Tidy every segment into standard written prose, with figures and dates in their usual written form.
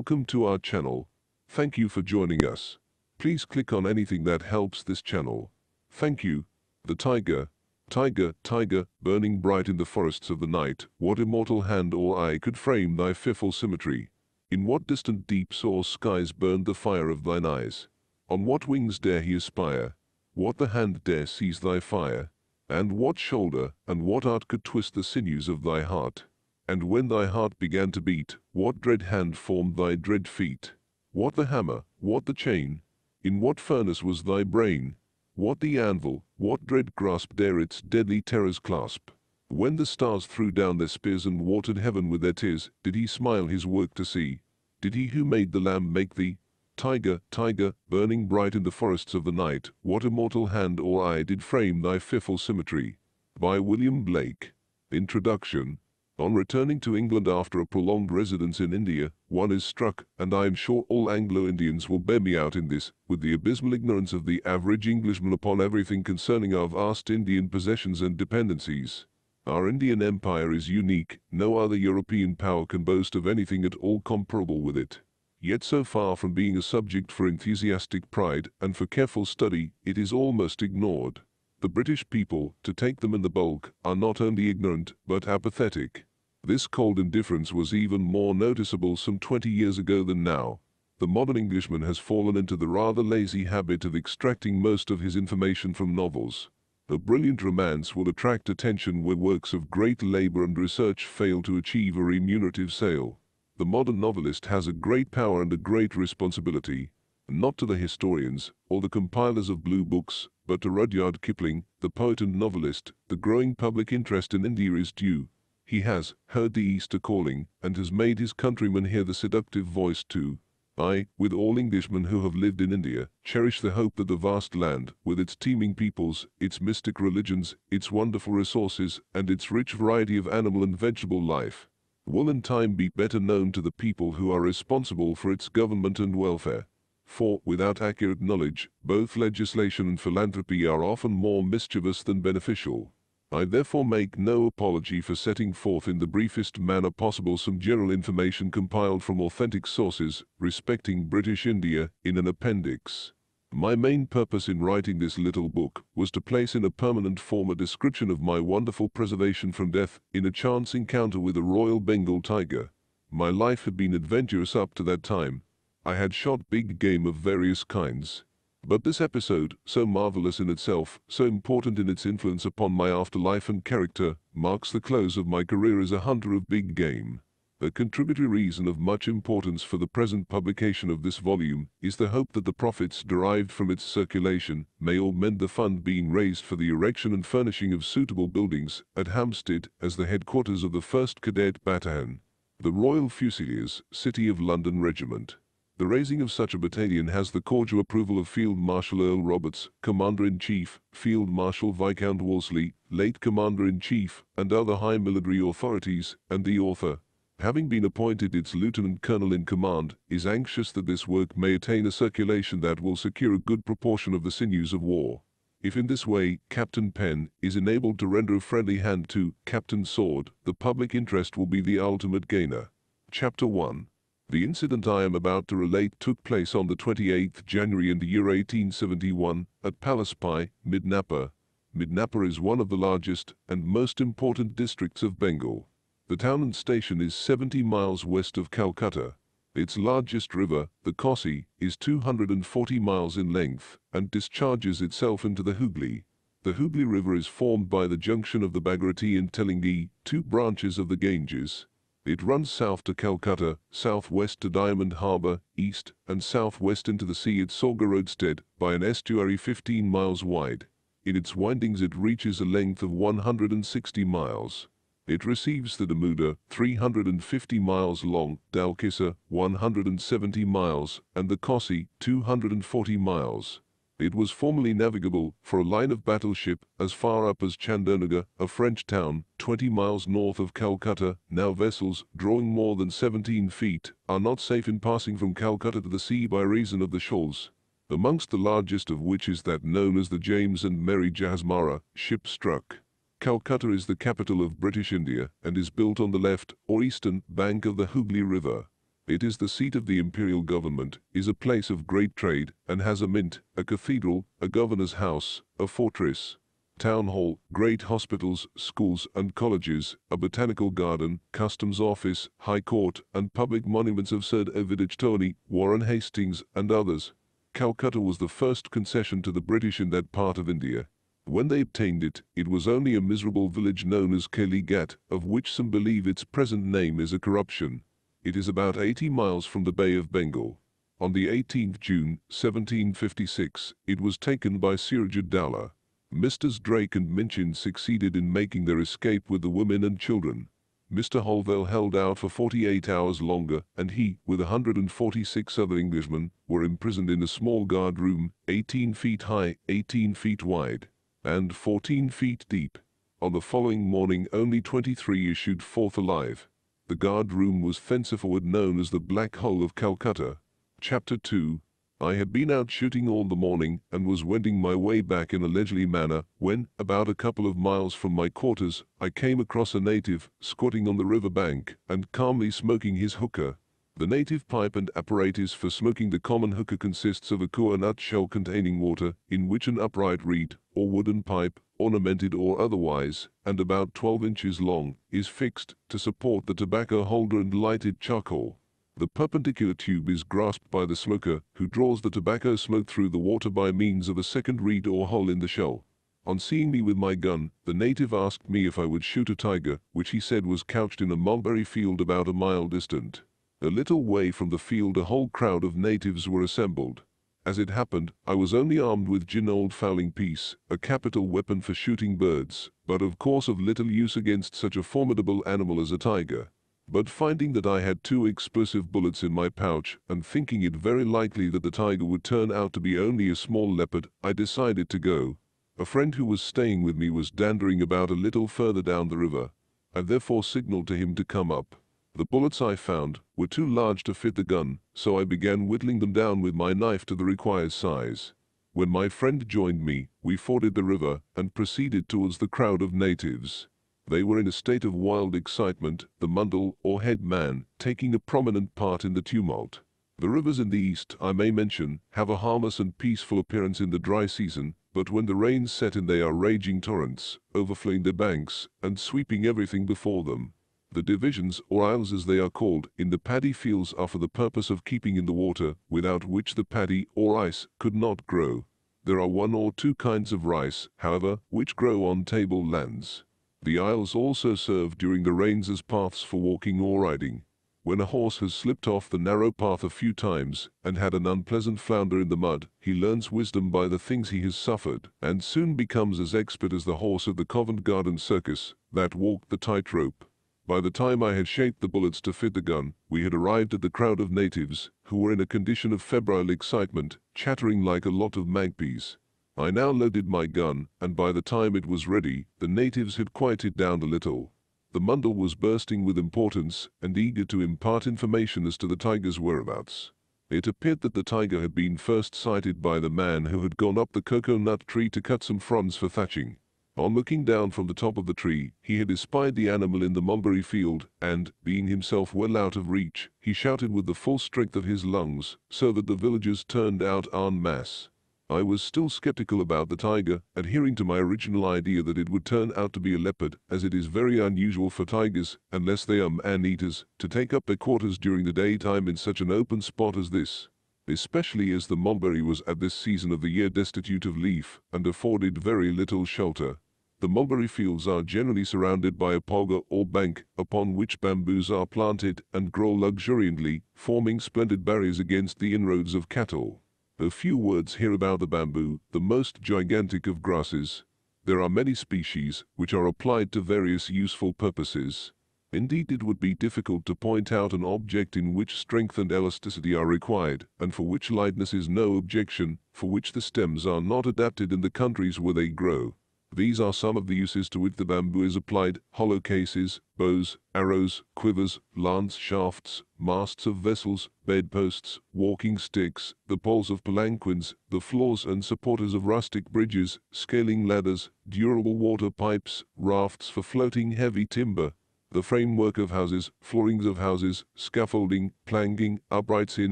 Welcome to our channel. Thank you for joining us. Please click on anything that helps this channel. Thank you. The tiger. Tiger, tiger, burning bright in the forests of the night, what immortal hand or eye could frame thy fearful symmetry? In what distant deeps or skies burned the fire of thine eyes? On what wings dare he aspire? What the hand dare seize thy fire? And what shoulder and what art could twist the sinews of thy heart? And when thy heart began to beat, what dread hand formed thy dread feet? What the hammer, what the chain? In what furnace was thy brain? What the anvil, what dread grasp dare its deadly terrors clasp? When the stars threw down their spears and watered heaven with their tears, did he smile his work to see? Did he who made the lamb make thee? Tiger, tiger, burning bright in the forests of the night, what immortal hand or eye did frame thy fearful symmetry? By William Blake. Introduction. On returning to England after a prolonged residence in India, one is struck, and I am sure all Anglo-Indians will bear me out in this, with the abysmal ignorance of the average Englishman upon everything concerning our vast Indian possessions and dependencies. Our Indian empire is unique, no other European power can boast of anything at all comparable with it. Yet so far from being a subject for enthusiastic pride and for careful study, it is almost ignored. The British people, to take them in the bulk, are not only ignorant, but apathetic. This cold indifference was even more noticeable some 20 years ago than now. The modern Englishman has fallen into the rather lazy habit of extracting most of his information from novels. A brilliant romance will attract attention where works of great labor and research fail to achieve a remunerative sale. The modern novelist has a great power and a great responsibility, not to the historians or the compilers of blue books, but to Rudyard Kipling, the poet and novelist. The growing public interest in India is due. He has heard the East a-calling, and has made his countrymen hear the seductive voice too. I, with all Englishmen who have lived in India, cherish the hope that the vast land, with its teeming peoples, its mystic religions, its wonderful resources, and its rich variety of animal and vegetable life, will in time be better known to the people who are responsible for its government and welfare. For, without accurate knowledge, both legislation and philanthropy are often more mischievous than beneficial. I therefore make no apology for setting forth in the briefest manner possible some general information compiled from authentic sources respecting British India in an appendix. My main purpose in writing this little book was to place in a permanent form a description of my wonderful preservation from death in a chance encounter with a royal Bengal tiger. My life had been adventurous up to that time. I had shot big game of various kinds. But this episode, so marvelous in itself, so important in its influence upon my afterlife and character, marks the close of my career as a hunter of big game. A contributory reason of much importance for the present publication of this volume is the hope that the profits derived from its circulation may augment the fund being raised for the erection and furnishing of suitable buildings at Hampstead as the headquarters of the 1st Cadet Battalion, the Royal Fusiliers, City of London Regiment. The raising of such a battalion has the cordial approval of Field Marshal Earl Roberts, Commander-in-Chief, Field Marshal Viscount Wolseley, late Commander-in-Chief, and other high military authorities, and the author, having been appointed its Lieutenant Colonel in command, is anxious that this work may attain a circulation that will secure a good proportion of the sinews of war. If in this way Captain Pen is enabled to render a friendly hand to Captain Sword, the public interest will be the ultimate gainer. Chapter 1. The incident I am about to relate took place on the 28th January in the year 1871 at Palaspye, Midnapore. Midnapore is one of the largest and most important districts of Bengal. The town and station is 70 miles west of Calcutta. Its largest river, the Kosi, is 240 miles in length and discharges itself into the Hooghly. The Hooghly River is formed by the junction of the Bhagirathi and Telingi, two branches of the Ganges. It runs south to Calcutta, southwest to Diamond Harbour, east and southwest into the sea at Solga Roadstead by an estuary 15 miles wide. In its windings it reaches a length of 160 miles. It receives the Damoda, 350 miles long, Dalkissa, 170 miles, and the Kosi, 240 miles. It was formerly navigable for a line of battleship as far up as Chandernagor, a French town, 20 miles north of Calcutta. Now vessels, drawing more than 17 feet, are not safe in passing from Calcutta to the sea by reason of the shoals, amongst the largest of which is that known as the James and Mary Jahazmara, ship struck. Calcutta is the capital of British India and is built on the left or eastern bank of the Hooghly River. It is the seat of the imperial government, is a place of great trade, and has a mint, a cathedral, a governor's house, a fortress, town hall, great hospitals, schools and colleges, a botanical garden, customs office, high court, and public monuments of Sir David Tony, Warren Hastings, and others. Calcutta was the first concession to the British in that part of India. When they obtained it, it was only a miserable village known as Kalighat, of which some believe its present name is a corruption. It is about 80 miles from the Bay of Bengal. On the 18th June, 1756, it was taken by Siraj-ud-Dowlah. Messrs. Drake and Minchin succeeded in making their escape with the women and children. Mr. Holwell held out for 48 hours longer, and he, with 146 other Englishmen, were imprisoned in a small guard room, 18 feet high, 18 feet wide, and 14 feet deep. On the following morning only 23 issued forth alive. The guard room was thenceforward known as the Black Hole of Calcutta. Chapter 2. I had been out shooting all the morning and was wending my way back in a leisurely manner when, about a couple of miles from my quarters, I came across a native squatting on the river bank and calmly smoking his hookah. The native pipe and apparatus for smoking the common hookah consists of a coir nut shell containing water, in which an upright reed, or wooden pipe, ornamented or otherwise, and about 12 inches long, is fixed to support the tobacco holder and lighted charcoal. The perpendicular tube is grasped by the smoker, who draws the tobacco smoke through the water by means of a second reed or hole in the shell. On seeing me with my gun, the native asked me if I would shoot a tiger, which he said was couched in a mulberry field about a mile distant. A little way from the field a whole crowd of natives were assembled. As it happened, I was only armed with gin old fowling piece, a capital weapon for shooting birds, but of course of little use against such a formidable animal as a tiger. But finding that I had 2 explosive bullets in my pouch, and thinking it very likely that the tiger would turn out to be only a small leopard, I decided to go. A friend who was staying with me was dandering about a little further down the river. I therefore signaled to him to come up. The bullets I found were too large to fit the gun, so I began whittling them down with my knife to the required size. When my friend joined me, we forded the river and proceeded towards the crowd of natives. They were in a state of wild excitement, the mundal, or head man, taking a prominent part in the tumult. The rivers in the east, I may mention, have a harmless and peaceful appearance in the dry season, but when the rains set in they are raging torrents, overflowing the banks, and sweeping everything before them. The divisions, or isles as they are called, in the paddy fields are for the purpose of keeping in the water, without which the paddy, or rice, could not grow. There are 1 or 2 kinds of rice, however, which grow on table lands. The isles also serve during the rains as paths for walking or riding. When a horse has slipped off the narrow path a few times, and had an unpleasant flounder in the mud, he learns wisdom by the things he has suffered, and soon becomes as expert as the horse of the Covent Garden Circus, that walked the tightrope. By the time I had shaped the bullets to fit the gun, we had arrived at the crowd of natives, who were in a condition of febrile excitement, chattering like a lot of magpies. I now loaded my gun, and by the time it was ready, the natives had quieted down a little. The mundal was bursting with importance, and eager to impart information as to the tiger's whereabouts. It appeared that the tiger had been first sighted by the man who had gone up the cocoa-nut tree to cut some fronds for thatching. On looking down from the top of the tree, he had espied the animal in the mulberry field, and, being himself well out of reach, he shouted with the full strength of his lungs, so that the villagers turned out en masse. I was still skeptical about the tiger, adhering to my original idea that it would turn out to be a leopard, as it is very unusual for tigers, unless they are man-eaters, to take up their quarters during the daytime in such an open spot as this, especially as the mulberry was at this season of the year destitute of leaf, and afforded very little shelter. The mulberry fields are generally surrounded by a polga or bank, upon which bamboos are planted and grow luxuriantly, forming splendid barriers against the inroads of cattle. A few words here about the bamboo, the most gigantic of grasses. There are many species, which are applied to various useful purposes. Indeed, it would be difficult to point out an object in which strength and elasticity are required, and for which lightness is no objection, for which the stems are not adapted in the countries where they grow. These are some of the uses to which the bamboo is applied: hollow cases, bows, arrows, quivers, lance shafts, masts of vessels, bedposts, walking sticks, the poles of palanquins, the floors and supporters of rustic bridges, scaling ladders, durable water pipes, rafts for floating heavy timber. The framework of houses, floorings of houses, scaffolding, planking, uprights in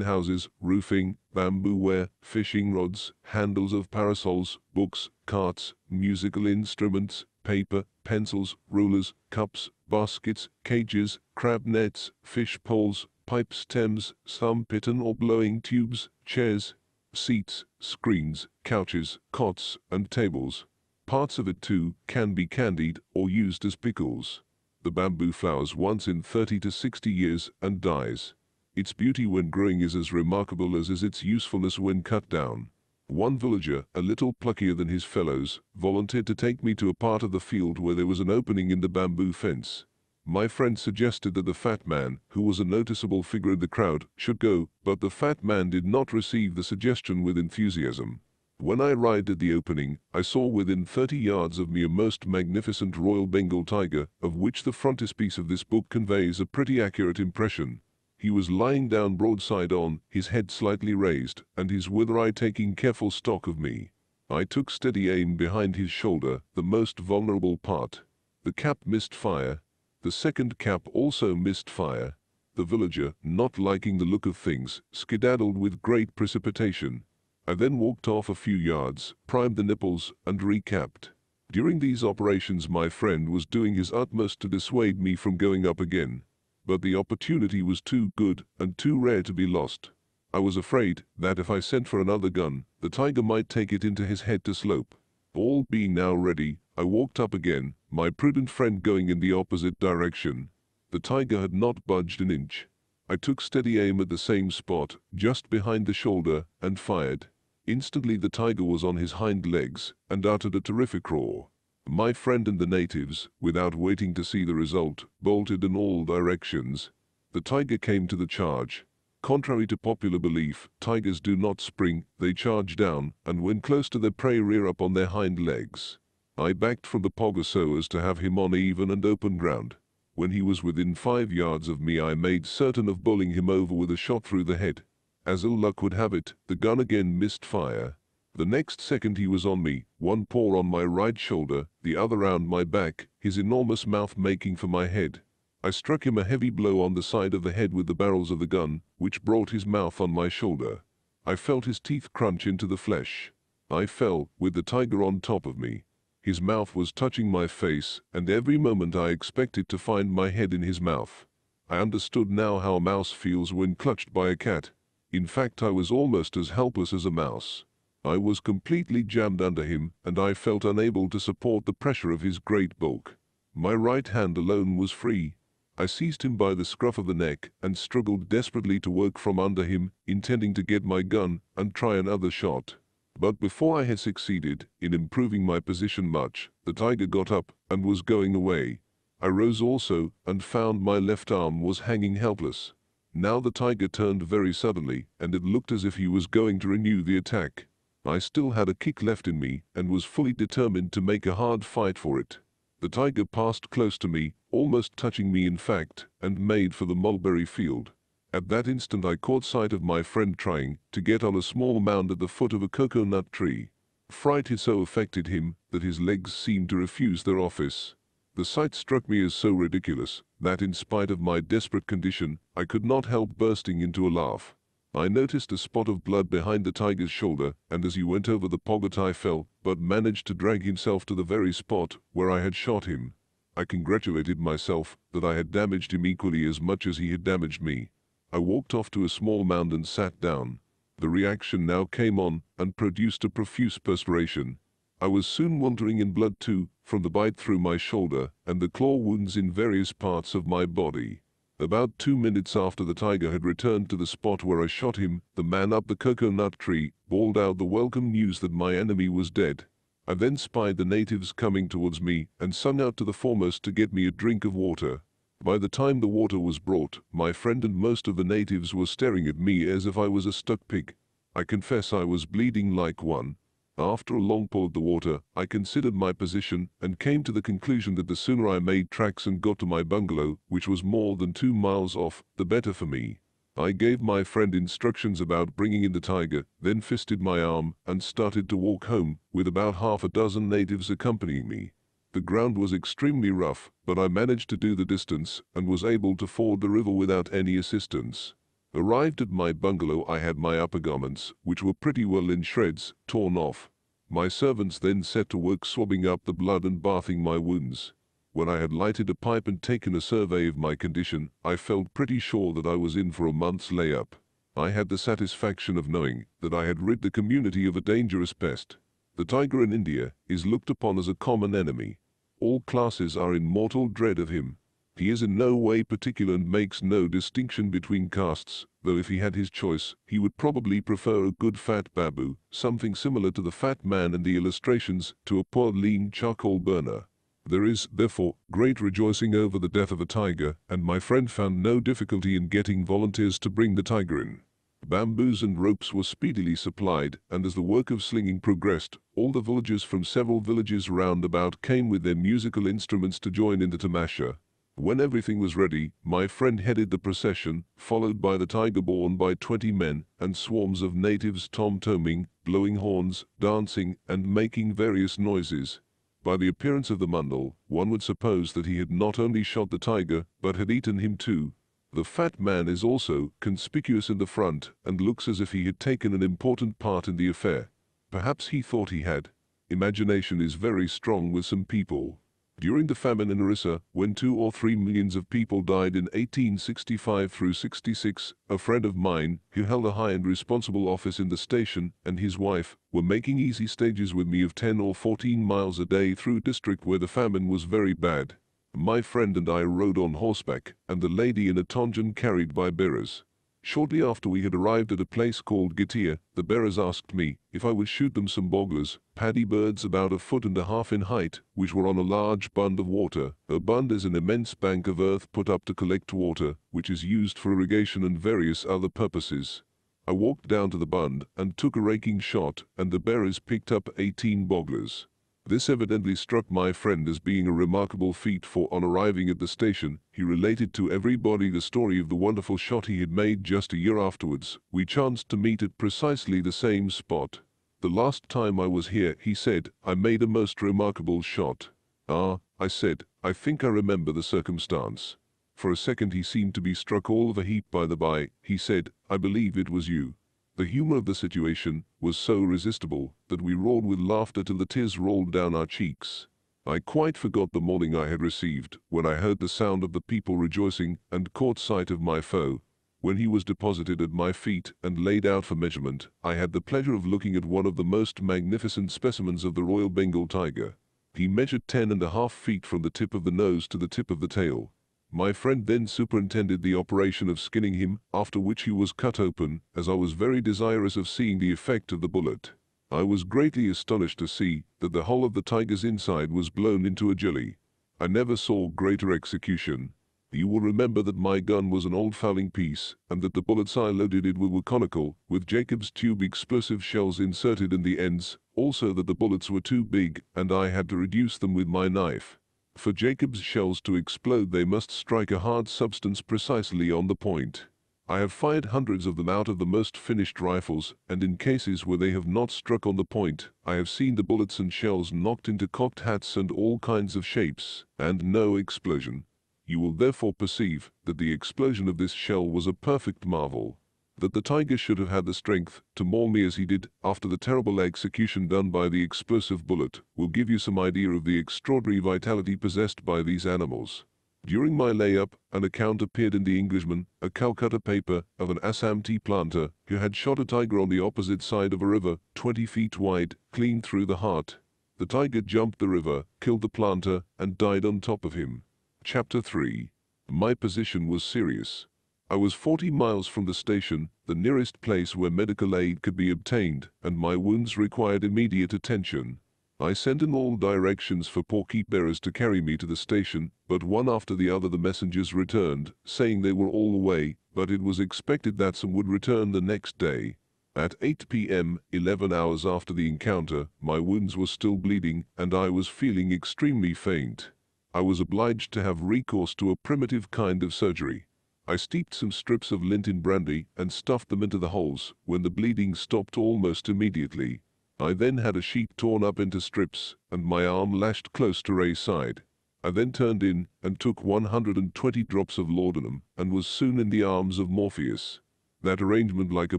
houses, roofing, bamboo ware, fishing rods, handles of parasols, books, carts, musical instruments, paper, pencils, rulers, cups, baskets, cages, crab nets, fish poles, pipe stems, some piton or blowing tubes, chairs, seats, screens, couches, cots, and tables. Parts of it too can be candied or used as pickles. The bamboo flowers once in 30 to 60 years and dies. Its beauty when growing is as remarkable as is its usefulness when cut down. One villager, a little pluckier than his fellows, volunteered to take me to a part of the field where there was an opening in the bamboo fence. My friend suggested that the fat man, who was a noticeable figure in the crowd, should go, but the fat man did not receive the suggestion with enthusiasm. When I arrived at the opening, I saw within 30 yards of me a most magnificent Royal Bengal tiger, of which the frontispiece of this book conveys a pretty accurate impression. He was lying down broadside on, his head slightly raised, and his wither eye taking careful stock of me. I took steady aim behind his shoulder, the most vulnerable part. The cap missed fire. The second cap also missed fire. The villager, not liking the look of things, skedaddled with great precipitation. I then walked off a few yards, primed the nipples, and recapped. During these operations my friend was doing his utmost to dissuade me from going up again. But the opportunity was too good and too rare to be lost. I was afraid that if I sent for another gun, the tiger might take it into his head to slope. All being now ready, I walked up again, my prudent friend going in the opposite direction. The tiger had not budged an inch. I took steady aim at the same spot, just behind the shoulder, and fired. Instantly the tiger was on his hind legs, and uttered a terrific roar. My friend and the natives, without waiting to see the result, bolted in all directions. The tiger came to the charge. Contrary to popular belief, tigers do not spring, they charge down, and when close to their prey rear up on their hind legs. I backed from the pogger so as to have him on even and open ground. When he was within 5 yards of me I made certain of bowling him over with a shot through the head. As ill luck would have it, the gun again missed fire. The next second he was on me, one paw on my right shoulder, the other round my back, his enormous mouth making for my head. I struck him a heavy blow on the side of the head with the barrels of the gun, which brought his mouth on my shoulder. I felt his teeth crunch into the flesh. I fell, with the tiger on top of me. His mouth was touching my face, and every moment I expected to find my head in his mouth. I understood now how a mouse feels when clutched by a cat. In fact, I was almost as helpless as a mouse. I was completely jammed under him, and I felt unable to support the pressure of his great bulk. My right hand alone was free. I seized him by the scruff of the neck and struggled desperately to work from under him, intending to get my gun and try another shot. But before I had succeeded in improving my position much, the tiger got up and was going away. I rose also and found my left arm was hanging helpless. Now the tiger turned very suddenly, and it looked as if he was going to renew the attack. I still had a kick left in me, and was fully determined to make a hard fight for it. The tiger passed close to me, almost touching me in fact, and made for the mulberry field. At that instant I caught sight of my friend trying to get on a small mound at the foot of a cocoa-nut tree. Fright had so affected him that his legs seemed to refuse their office. The sight struck me as so ridiculous that in spite of my desperate condition, I could not help bursting into a laugh. I noticed a spot of blood behind the tiger's shoulder, and as he went over the pogatai fell, but managed to drag himself to the very spot where I had shot him. I congratulated myself that I had damaged him equally as much as he had damaged me. I walked off to a small mound and sat down. The reaction now came on and produced a profuse perspiration. I was soon wandering in blood too, from the bite through my shoulder and the claw wounds in various parts of my body. About 2 minutes after the tiger had returned to the spot where I shot him, the man up the cocoa-nut tree bawled out the welcome news that my enemy was dead. I then spied the natives coming towards me and sung out to the foremost to get me a drink of water. By the time the water was brought, my friend and most of the natives were staring at me as if I was a stuck pig. I confess I was bleeding like one. After a long pull at the water, I considered my position and came to the conclusion that the sooner I made tracks and got to my bungalow, which was more than 2 miles off, the better for me. I gave my friend instructions about bringing in the tiger, then fisted my arm and started to walk home, with about half a dozen natives accompanying me. The ground was extremely rough, but I managed to do the distance and was able to ford the river without any assistance. Arrived at my bungalow, I had my upper garments, which were pretty well in shreds, torn off. My servants then set to work swabbing up the blood and bathing my wounds. When I had lighted a pipe and taken a survey of my condition, I felt pretty sure that I was in for a month's layup. I had the satisfaction of knowing that I had rid the community of a dangerous pest. The tiger in India is looked upon as a common enemy. All classes are in mortal dread of him. He is in no way particular and makes no distinction between castes, though if he had his choice, he would probably prefer a good fat babu, something similar to the fat man in the illustrations, to a poor lean charcoal burner. There is, therefore, great rejoicing over the death of a tiger, and my friend found no difficulty in getting volunteers to bring the tiger in. Bamboos and ropes were speedily supplied, and as the work of slinging progressed, all the villagers from several villages round about came with their musical instruments to join in the tamasha. When everything was ready, my friend headed the procession, followed by the tiger borne by 20 men, and swarms of natives tom-toming, blowing horns, dancing, and making various noises. By the appearance of the mundal, one would suppose that he had not only shot the tiger, but had eaten him too. The fat man is also conspicuous in the front, and looks as if he had taken an important part in the affair. Perhaps he thought he had. Imagination is very strong with some people. During the famine in Orissa, when 2 or 3 millions of people died in 1865 through 66, a friend of mine, who held a high and responsible office in the station, and his wife, were making easy stages with me of 10 or 14 miles a day through a district where the famine was very bad. My friend and I rode on horseback, and the lady in a tonjan carried by bearers. Shortly after we had arrived at a place called Gitia, the bearers asked me if I would shoot them some bogglers, paddy birds about 1.5 feet in height, which were on a large bund of water. A bund is an immense bank of earth put up to collect water, which is used for irrigation and various other purposes. I walked down to the bund and took a raking shot, and the bearers picked up 18 bogglers. This evidently struck my friend as being a remarkable feat, for on arriving at the station, he related to everybody the story of the wonderful shot he had made just a year afterwards. We chanced to meet at precisely the same spot. The last time I was here, he said, I made a most remarkable shot. Ah, I said, I think I remember the circumstance. For a second he seemed to be struck all of a heap. By the by, he said, I believe it was you. The humor of the situation was so irresistible that we roared with laughter till the tears rolled down our cheeks. I quite forgot the morning I had received when I heard the sound of the people rejoicing and caught sight of my foe. When he was deposited at my feet and laid out for measurement, I had the pleasure of looking at one of the most magnificent specimens of the Royal Bengal tiger. He measured 10.5 feet from the tip of the nose to the tip of the tail. My friend then superintended the operation of skinning him, after which he was cut open, as I was very desirous of seeing the effect of the bullet. I was greatly astonished to see that the whole of the tiger's inside was blown into a jelly. I never saw greater execution. You will remember that my gun was an old fowling piece, and that the bullets I loaded it with were conical, with Jacob's tube explosive shells inserted in the ends, also that the bullets were too big, and I had to reduce them with my knife. For Jacob's shells to explode, they must strike a hard substance precisely on the point. I have fired hundreds of them out of the most finished rifles, and in cases where they have not struck on the point, I have seen the bullets and shells knocked into cocked hats and all kinds of shapes, and no explosion. You will therefore perceive that the explosion of this shell was a perfect marvel. That the tiger should have had the strength to maul me as he did after the terrible execution done by the explosive bullet will give you some idea of the extraordinary vitality possessed by these animals. During my layup, an account appeared in the Englishman, a Calcutta paper, of an Assam tea planter who had shot a tiger on the opposite side of a river, 20 feet wide, clean through the heart. The tiger jumped the river, killed the planter, and died on top of him. Chapter 3. My position was serious. I was 40 miles from the station, the nearest place where medical aid could be obtained, and my wounds required immediate attention. I sent in all directions for porky bearers to carry me to the station, but one after the other the messengers returned, saying they were all away, but it was expected that some would return the next day. At 8 p.m., 11 hours after the encounter, my wounds were still bleeding, and I was feeling extremely faint. I was obliged to have recourse to a primitive kind of surgery. I steeped some strips of lint in brandy and stuffed them into the holes, when the bleeding stopped almost immediately. I then had a sheet torn up into strips, and my arm lashed close to Ray's side. I then turned in and took 120 drops of laudanum and was soon in the arms of Morpheus. That arrangement like a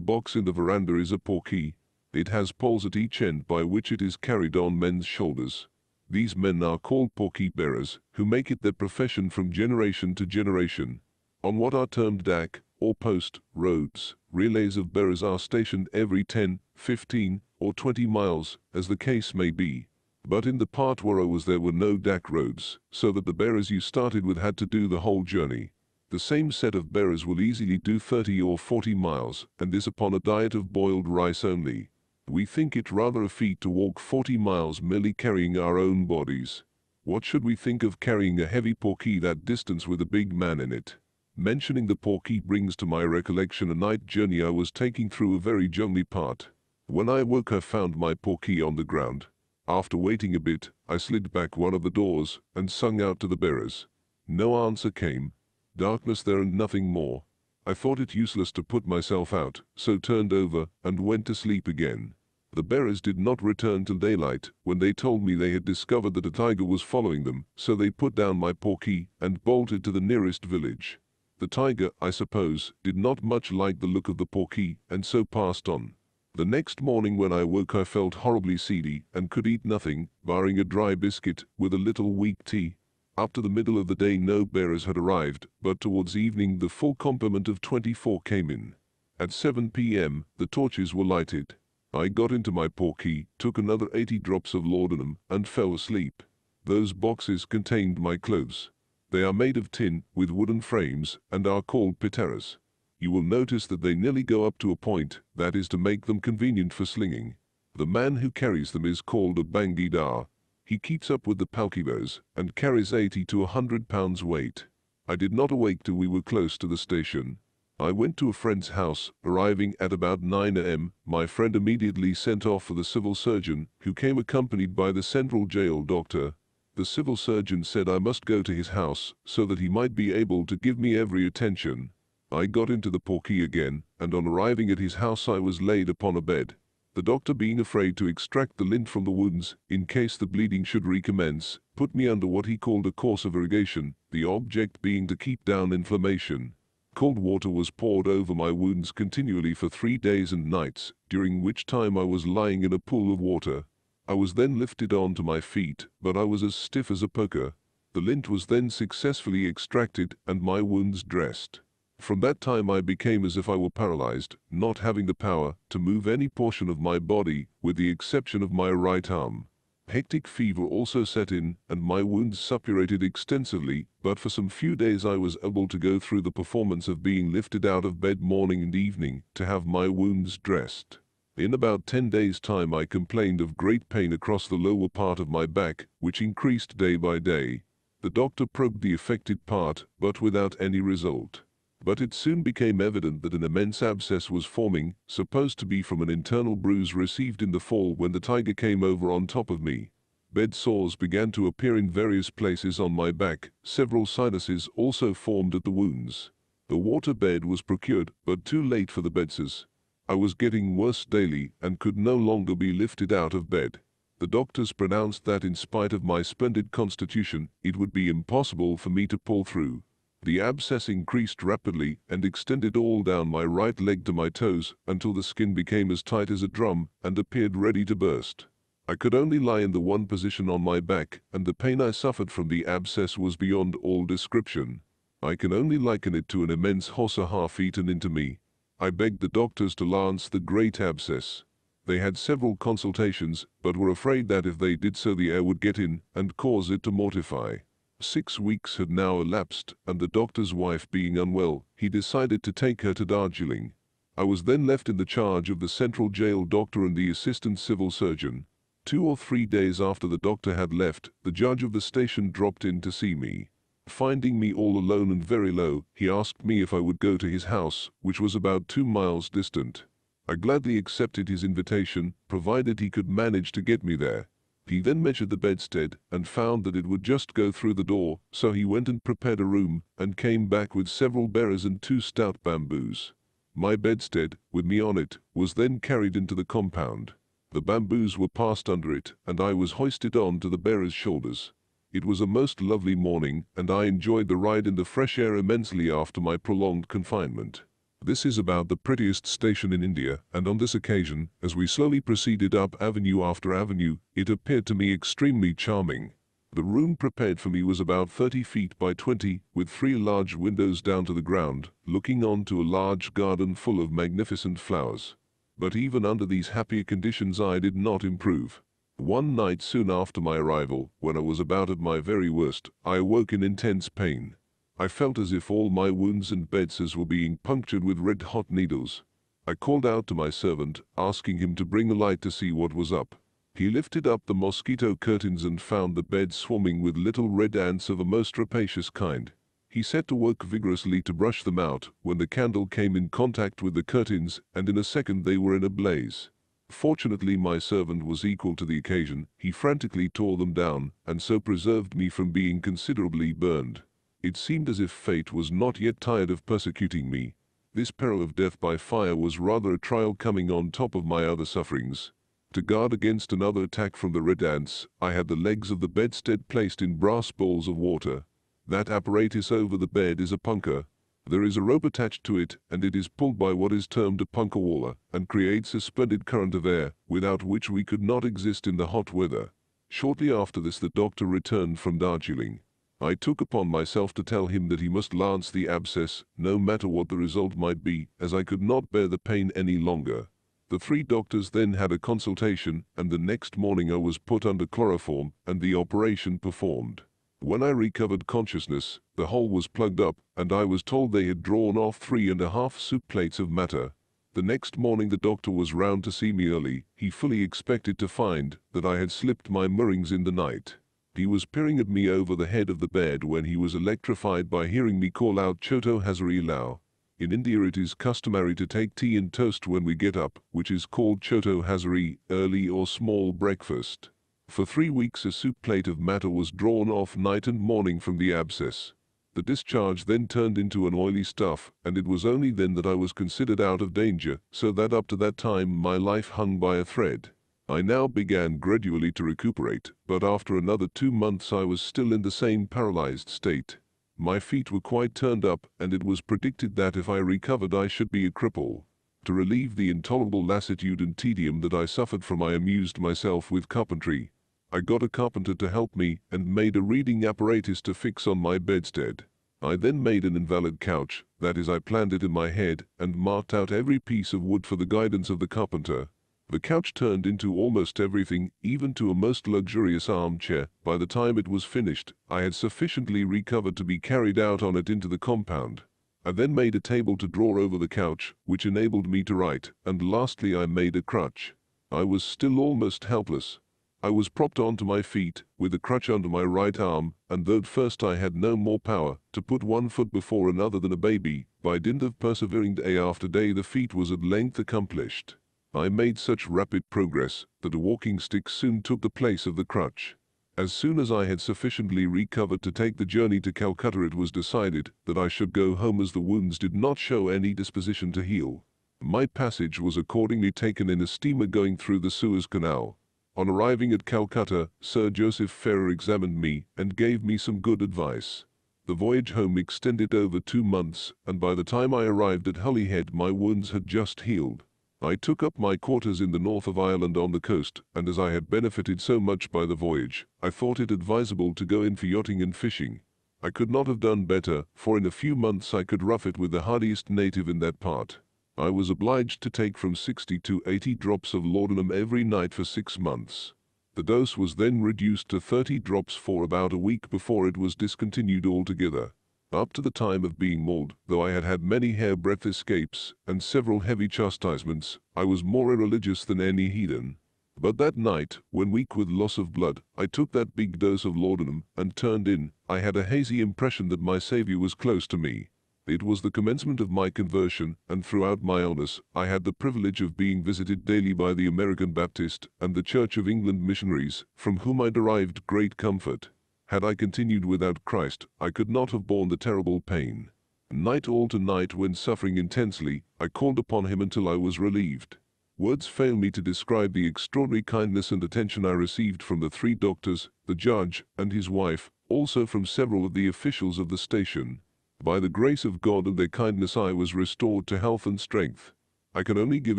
box in the veranda is a porkey. It has poles at each end by which it is carried on men's shoulders. These men are called porkey bearers, who make it their profession from generation to generation. On what are termed DAC, or post, roads, relays of bearers are stationed every 10, 15, or 20 miles, as the case may be. But in the part where I was there were no DAC roads, so that the bearers you started with had to do the whole journey. The same set of bearers will easily do 30 or 40 miles, and this upon a diet of boiled rice only. We think it rather a feat to walk 40 miles merely carrying our own bodies. What should we think of carrying a heavy porkey that distance with a big man in it? Mentioning the porkey brings to my recollection a night journey I was taking through a very jungly part. When I awoke I found my porkey on the ground. After waiting a bit, I slid back one of the doors and sung out to the bearers. No answer came. Darkness there and nothing more. I thought it useless to put myself out, so turned over and went to sleep again. The bearers did not return till daylight, when they told me they had discovered that a tiger was following them, so they put down my porkey and bolted to the nearest village. The tiger, I suppose, did not much like the look of the porkey, and so passed on. The next morning when I woke I felt horribly seedy and could eat nothing, barring a dry biscuit with a little weak tea. Up to the middle of the day no bearers had arrived, but towards evening the full complement of 24 came in. At 7 p.m. the torches were lighted. I got into my porkey, took another 80 drops of laudanum, and fell asleep. Those boxes contained my clothes. They are made of tin, with wooden frames, and are called piteras. You will notice that they nearly go up to a point, that is to make them convenient for slinging. The man who carries them is called a bangidar. He keeps up with the palkibos, and carries 80 to 100 pounds weight. I did not awake till we were close to the station. I went to a friend's house, arriving at about 9 a.m. My friend immediately sent off for the civil surgeon, who came accompanied by the central jail doctor. The civil surgeon said I must go to his house, so that he might be able to give me every attention. I got into the porkey again, and on arriving at his house I was laid upon a bed. The doctor, being afraid to extract the lint from the wounds, in case the bleeding should recommence, put me under what he called a course of irrigation, the object being to keep down inflammation. Cold water was poured over my wounds continually for 3 days and nights, during which time I was lying in a pool of water. I was then lifted on to my feet, but I was as stiff as a poker. The lint was then successfully extracted and my wounds dressed. From that time I became as if I were paralyzed, not having the power to move any portion of my body, with the exception of my right arm. Hectic fever also set in, and my wounds suppurated extensively, but for some few days I was able to go through the performance of being lifted out of bed morning and evening, to have my wounds dressed. In about 10 days' time I complained of great pain across the lower part of my back, which increased day by day. The doctor probed the affected part, but without any result. But it soon became evident that an immense abscess was forming, supposed to be from an internal bruise received in the fall when the tiger came over on top of me. Bed sores began to appear in various places on my back. Several sinuses also formed at the wounds. The water bed was procured, but too late for the bedsores. I was getting worse daily and could no longer be lifted out of bed. The doctors pronounced that in spite of my splendid constitution, it would be impossible for me to pull through. The abscess increased rapidly and extended all down my right leg to my toes until the skin became as tight as a drum and appeared ready to burst. I could only lie in the one position on my back, and the pain I suffered from the abscess was beyond all description. I can only liken it to an immense hawser half eaten into me. I begged the doctors to lance the great abscess. They had several consultations, but were afraid that if they did so the air would get in and cause it to mortify. 6 weeks had now elapsed, and the doctor's wife being unwell, he decided to take her to Darjeeling. I was then left in the charge of the central jail doctor and the assistant civil surgeon. 2 or 3 days after the doctor had left, the judge of the station dropped in to see me. Finding me all alone and very low, he asked me if I would go to his house, which was about 2 miles distant. I gladly accepted his invitation, provided he could manage to get me there. He then measured the bedstead and found that it would just go through the door, so he went and prepared a room and came back with several bearers and 2 stout bamboos. My bedstead, with me on it, was then carried into the compound. The bamboos were passed under it, and I was hoisted on to the bearer's shoulders. It was a most lovely morning, and I enjoyed the ride in the fresh air immensely after my prolonged confinement. This is about the prettiest station in India, and on this occasion, as we slowly proceeded up avenue after avenue, it appeared to me extremely charming. The room prepared for me was about 30 feet by 20, with 3 large windows down to the ground, looking on to a large garden full of magnificent flowers. But even under these happier conditions I did not improve. One night soon after my arrival, when I was about at my very worst, I awoke in intense pain. I felt as if all my wounds and bedses were being punctured with red-hot needles. I called out to my servant, asking him to bring a light to see what was up. He lifted up the mosquito curtains and found the bed swarming with little red ants of a most rapacious kind. He set to work vigorously to brush them out, when the candle came in contact with the curtains, and in a second they were in a blaze. Fortunately, my servant was equal to the occasion. He frantically tore them down, and so preserved me from being considerably burned. It seemed as if fate was not yet tired of persecuting me. This peril of death by fire was rather a trial coming on top of my other sufferings. To guard against another attack from the red ants, I had the legs of the bedstead placed in brass bowls of water. That apparatus over the bed is a punka. There is a rope attached to it, and it is pulled by what is termed a punkawalla, and creates a splendid current of air, without which we could not exist in the hot weather. Shortly after this the doctor returned from Darjeeling. I took upon myself to tell him that he must lance the abscess, no matter what the result might be, as I could not bear the pain any longer. The 3 doctors then had a consultation, and the next morning I was put under chloroform, and the operation performed. When I recovered consciousness, the hole was plugged up, and I was told they had drawn off 3½ soup plates of matter. The next morning the doctor was round to see me early. He fully expected to find that I had slipped my moorings in the night. He was peering at me over the head of the bed when he was electrified by hearing me call out Choto Hazari Lao. In India it is customary to take tea and toast when we get up, which is called Choto Hazari, early or small breakfast. For 3 weeks a soup plate of matter was drawn off night and morning from the abscess. The discharge then turned into an oily stuff, and it was only then that I was considered out of danger, so that up to that time my life hung by a thread. I now began gradually to recuperate, but after another 2 months I was still in the same paralyzed state. My feet were quite turned up, and it was predicted that if I recovered I should be a cripple. To relieve the intolerable lassitude and tedium that I suffered from, I amused myself with carpentry. I got a carpenter to help me, and made a reading apparatus to fix on my bedstead. I then made an invalid couch, that is, I planned it in my head, and marked out every piece of wood for the guidance of the carpenter. The couch turned into almost everything, even to a most luxurious armchair. By the time it was finished, I had sufficiently recovered to be carried out on it into the compound. I then made a table to draw over the couch, which enabled me to write, and lastly I made a crutch. I was still almost helpless. I was propped onto my feet, with the crutch under my right arm, and though at first I had no more power to put one foot before another than a baby, by dint of persevering day after day the feat was at length accomplished. I made such rapid progress that a walking stick soon took the place of the crutch. As soon as I had sufficiently recovered to take the journey to Calcutta, it was decided that I should go home, as the wounds did not show any disposition to heal. My passage was accordingly taken in a steamer going through the Suez Canal. On arriving at Calcutta, Sir Joseph Ferrer examined me and gave me some good advice. The voyage home extended over 2 months, and by the time I arrived at Holyhead my wounds had just healed. I took up my quarters in the north of Ireland on the coast, and as I had benefited so much by the voyage, I thought it advisable to go in for yachting and fishing. I could not have done better, for in a few months I could rough it with the hardiest native in that part. I was obliged to take from 60 to 80 drops of laudanum every night for 6 months. The dose was then reduced to 30 drops for about a week before it was discontinued altogether. Up to the time of being mauled, though I had had many hairbreadth escapes and several heavy chastisements, I was more irreligious than any heathen. But that night, when weak with loss of blood, I took that big dose of laudanum and turned in. I had a hazy impression that my Saviour was close to me. It was the commencement of my conversion, and throughout my illness I had the privilege of being visited daily by the American Baptist and the Church of England missionaries, from whom I derived great comfort. Had I continued without Christ, I could not have borne the terrible pain. Night all to night, when suffering intensely, I called upon him until I was relieved. Words fail me to describe the extraordinary kindness and attention I received from the 3 doctors, the judge, and his wife, also from several of the officials of the station. By the grace of God and their kindness I was restored to health and strength. I can only give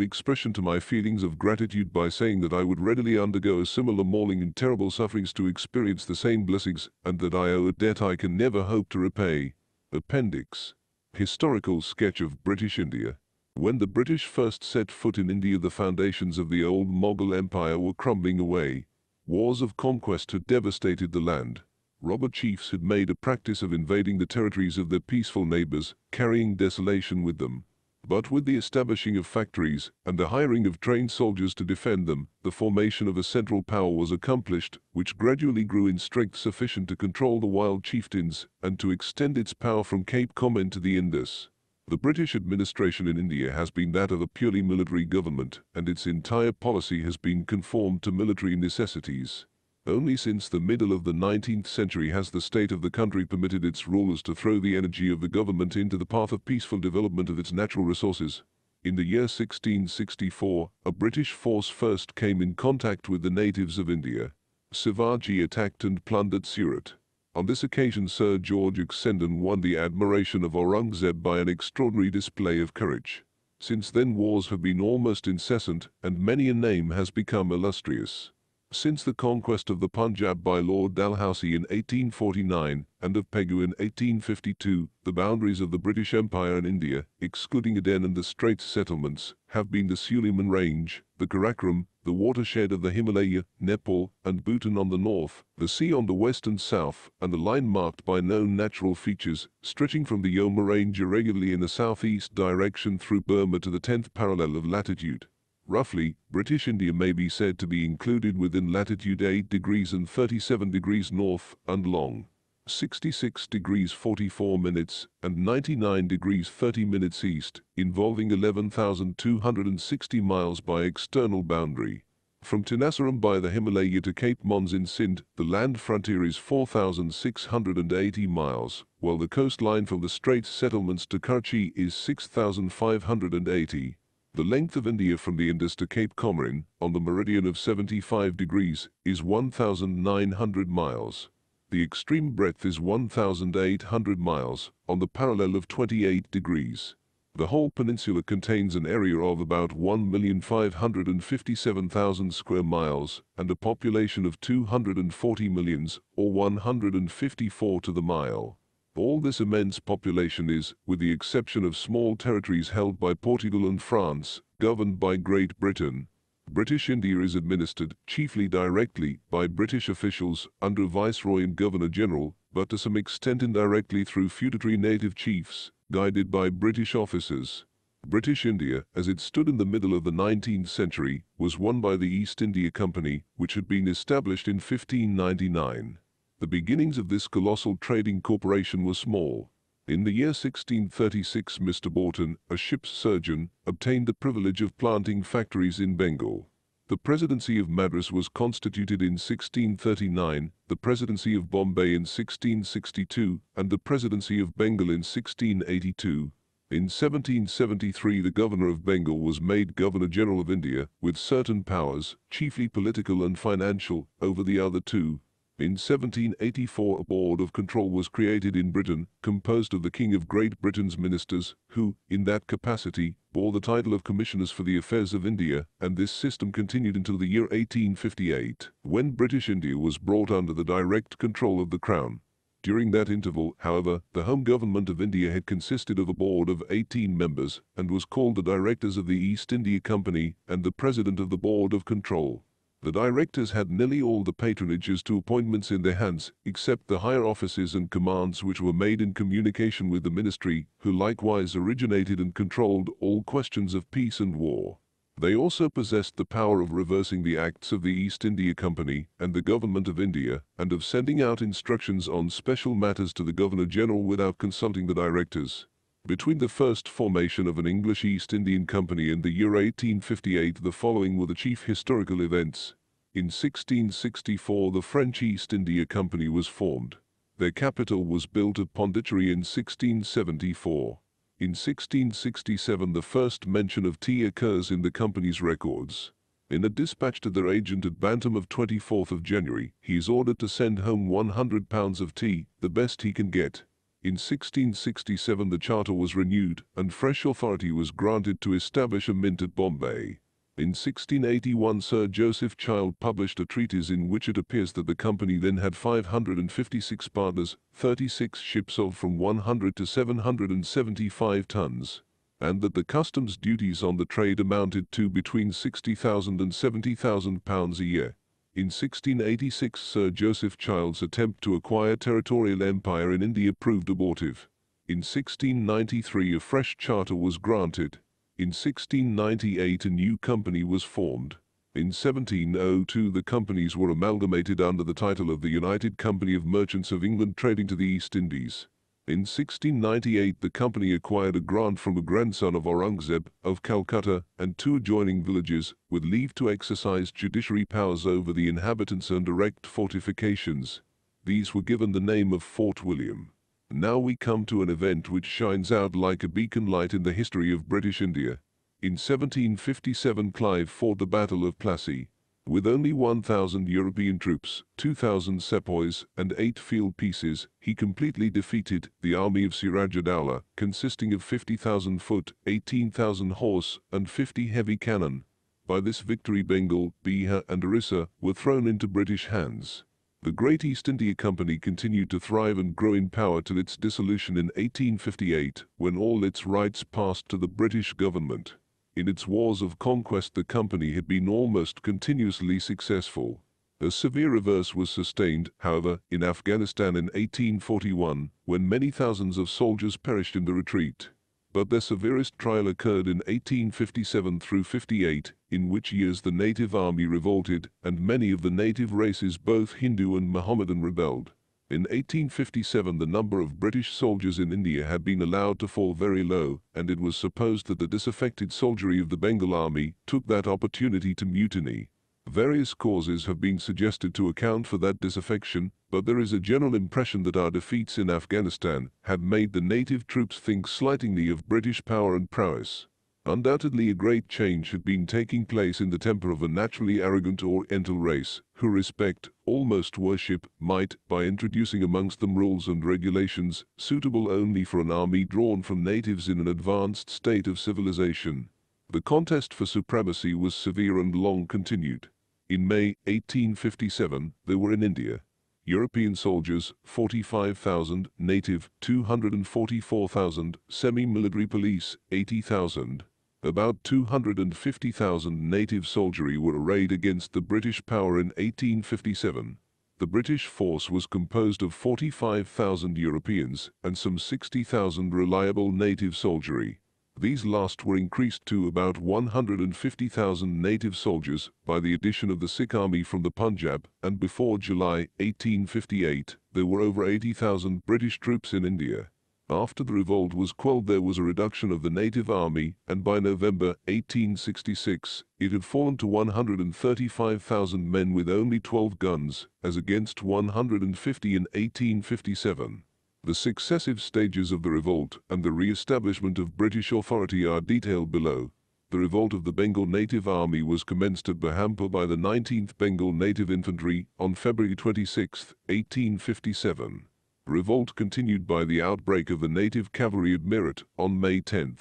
expression to my feelings of gratitude by saying that I would readily undergo a similar mauling and terrible sufferings to experience the same blessings, and that I owe a debt I can never hope to repay. Appendix. Historical sketch of British India. When the British first set foot in India, the foundations of the old Mughal Empire were crumbling away. Wars of conquest had devastated the land. Robber chiefs had made a practice of invading the territories of their peaceful neighbors, carrying desolation with them. But with the establishing of factories and the hiring of trained soldiers to defend them, the formation of a central power was accomplished, which gradually grew in strength sufficient to control the wild chieftains and to extend its power from Cape Comorin to the Indus. The British administration in India has been that of a purely military government, and its entire policy has been conformed to military necessities. Only since the middle of the 19th century has the state of the country permitted its rulers to throw the energy of the government into the path of peaceful development of its natural resources. In the year 1664, a British force first came in contact with the natives of India. Shivaji attacked and plundered Surat. On this occasion Sir George Oxenden won the admiration of Aurangzeb by an extraordinary display of courage. Since then wars have been almost incessant, and many a name has become illustrious. Since the conquest of the Punjab by Lord Dalhousie in 1849 and of Pegu in 1852, the boundaries of the British Empire in India, excluding Aden and the Straits settlements, have been the Suliman Range, the Karakoram, the watershed of the Himalaya, Nepal, and Bhutan on the north, the sea on the west and south, and the line marked by known natural features, stretching from the Yoma Range irregularly in a southeast direction through Burma to the 10th parallel of latitude. Roughly, British India may be said to be included within latitude 8 degrees and 37 degrees north, and long 66 degrees 44 minutes and 99 degrees 30 minutes east, involving 11,260 miles by external boundary. From Tenasserim by the Himalaya to Cape Mons in Sindh, the land frontier is 4,680 miles, while the coastline from the Straits settlements to Karachi is 6,580. The length of India from the Indus to Cape Comorin, on the meridian of 75 degrees, is 1,900 miles. The extreme breadth is 1,800 miles, on the parallel of 28 degrees. The whole peninsula contains an area of about 1,557,000 square miles, and a population of 240 millions, or 154 to the mile. All this immense population is, with the exception of small territories held by Portugal and France, governed by Great Britain. British India is administered, chiefly directly, by British officials under Viceroy and Governor-General, but to some extent indirectly through feudatory native chiefs, guided by British officers. British India, as it stood in the middle of the 19th century, was won by the East India Company, which had been established in 1599. The beginnings of this colossal trading corporation were small. In the year 1636 Mr. Borton, a ship's surgeon, obtained the privilege of planting factories in Bengal. The Presidency of Madras was constituted in 1639, the Presidency of Bombay in 1662, and the Presidency of Bengal in 1682. In 1773 the Governor of Bengal was made Governor-General of India, with certain powers, chiefly political and financial, over the other two. In 1784 a Board of Control was created in Britain, composed of the King of Great Britain's ministers, who, in that capacity, bore the title of Commissioners for the Affairs of India, and this system continued until the year 1858, when British India was brought under the direct control of the Crown. During that interval, however, the Home Government of India had consisted of a board of 18 members, and was called the Directors of the East India Company, and the President of the Board of Control. The directors had nearly all the patronages to appointments in their hands, except the higher offices and commands which were made in communication with the ministry, who likewise originated and controlled all questions of peace and war. They also possessed the power of reversing the acts of the East India Company and the Government of India, and of sending out instructions on special matters to the Governor-General without consulting the directors. Between the first formation of an English East Indian Company and the year 1858 the following were the chief historical events. In 1664 the French East India Company was formed. Their capital was built at Pondicherry in 1674. In 1667 the first mention of tea occurs in the company's records. In a dispatch to their agent at Bantam of 24th of January, he is ordered to send home 100 pounds of tea, the best he can get. In 1667 the charter was renewed, and fresh authority was granted to establish a mint at Bombay. In 1681 Sir Joseph Child published a treatise in which it appears that the company then had 556 partners, 36 ships of from 100 to 775 tons, and that the customs duties on the trade amounted to between £60,000 and £70,000 a year. In 1686 Sir Joseph Child's attempt to acquire territorial empire in India proved abortive. In 1693 a fresh charter was granted. In 1698 a new company was formed. In 1702 the companies were amalgamated under the title of the United Company of Merchants of England trading to the East Indies. In 1698 the company acquired a grant from a grandson of Aurangzeb of Calcutta and 2 adjoining villages, with leave to exercise judiciary powers over the inhabitants and erect fortifications. These were given the name of Fort William. Now we come to an event which shines out like a beacon light in the history of British India. In 1757 Clive fought the Battle of Plassey. With only 1,000 European troops, 2,000 sepoys, and 8 field pieces, he completely defeated the army of Siraj-ud-Dowlah, consisting of 50,000 foot, 18,000 horse, and 50 heavy cannon. By this victory Bengal, Bihar, and Orissa were thrown into British hands. The Great East India Company continued to thrive and grow in power till its dissolution in 1858, when all its rights passed to the British government. In its wars of conquest the company had been almost continuously successful. A severe reverse was sustained, however, in Afghanistan in 1841, when many thousands of soldiers perished in the retreat. But their severest trial occurred in 1857 through 58, in which years the native army revolted, and many of the native races, both Hindu and Mohammedan, rebelled. In 1857 the number of British soldiers in India had been allowed to fall very low, and it was supposed that the disaffected soldiery of the Bengal army took that opportunity to mutiny. Various causes have been suggested to account for that disaffection, but there is a general impression that our defeats in Afghanistan had made the native troops think slightingly of British power and prowess. Undoubtedly a great change had been taking place in the temper of a naturally arrogant Oriental race, who respect, almost worship, might, by introducing amongst them rules and regulations suitable only for an army drawn from natives in an advanced state of civilization. The contest for supremacy was severe and long continued. In May 1857 there were in India European soldiers 45,000, native 244,000, semi-military police 80,000. About 250,000 native soldiery were arrayed against the British power in 1857. The British force was composed of 45,000 Europeans and some 60,000 reliable native soldiery. These last were increased to about 150,000 native soldiers by the addition of the Sikh army from the Punjab, and before July 1858 there were over 80,000 British troops in India. After the revolt was quelled there was a reduction of the native army, and by November 1866 it had fallen to 135,000 men with only 12 guns, as against 150 in 1857. The successive stages of the revolt and the re-establishment of British authority are detailed below. The revolt of the Bengal Native Army was commenced at Berhampur by the 19th Bengal Native Infantry on February 26, 1857. The revolt continued by the outbreak of the native cavalry at Meerut on May 10.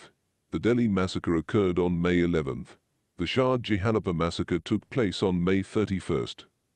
The Delhi massacre occurred on May 11. The Shah Jahanpur massacre took place on May 31.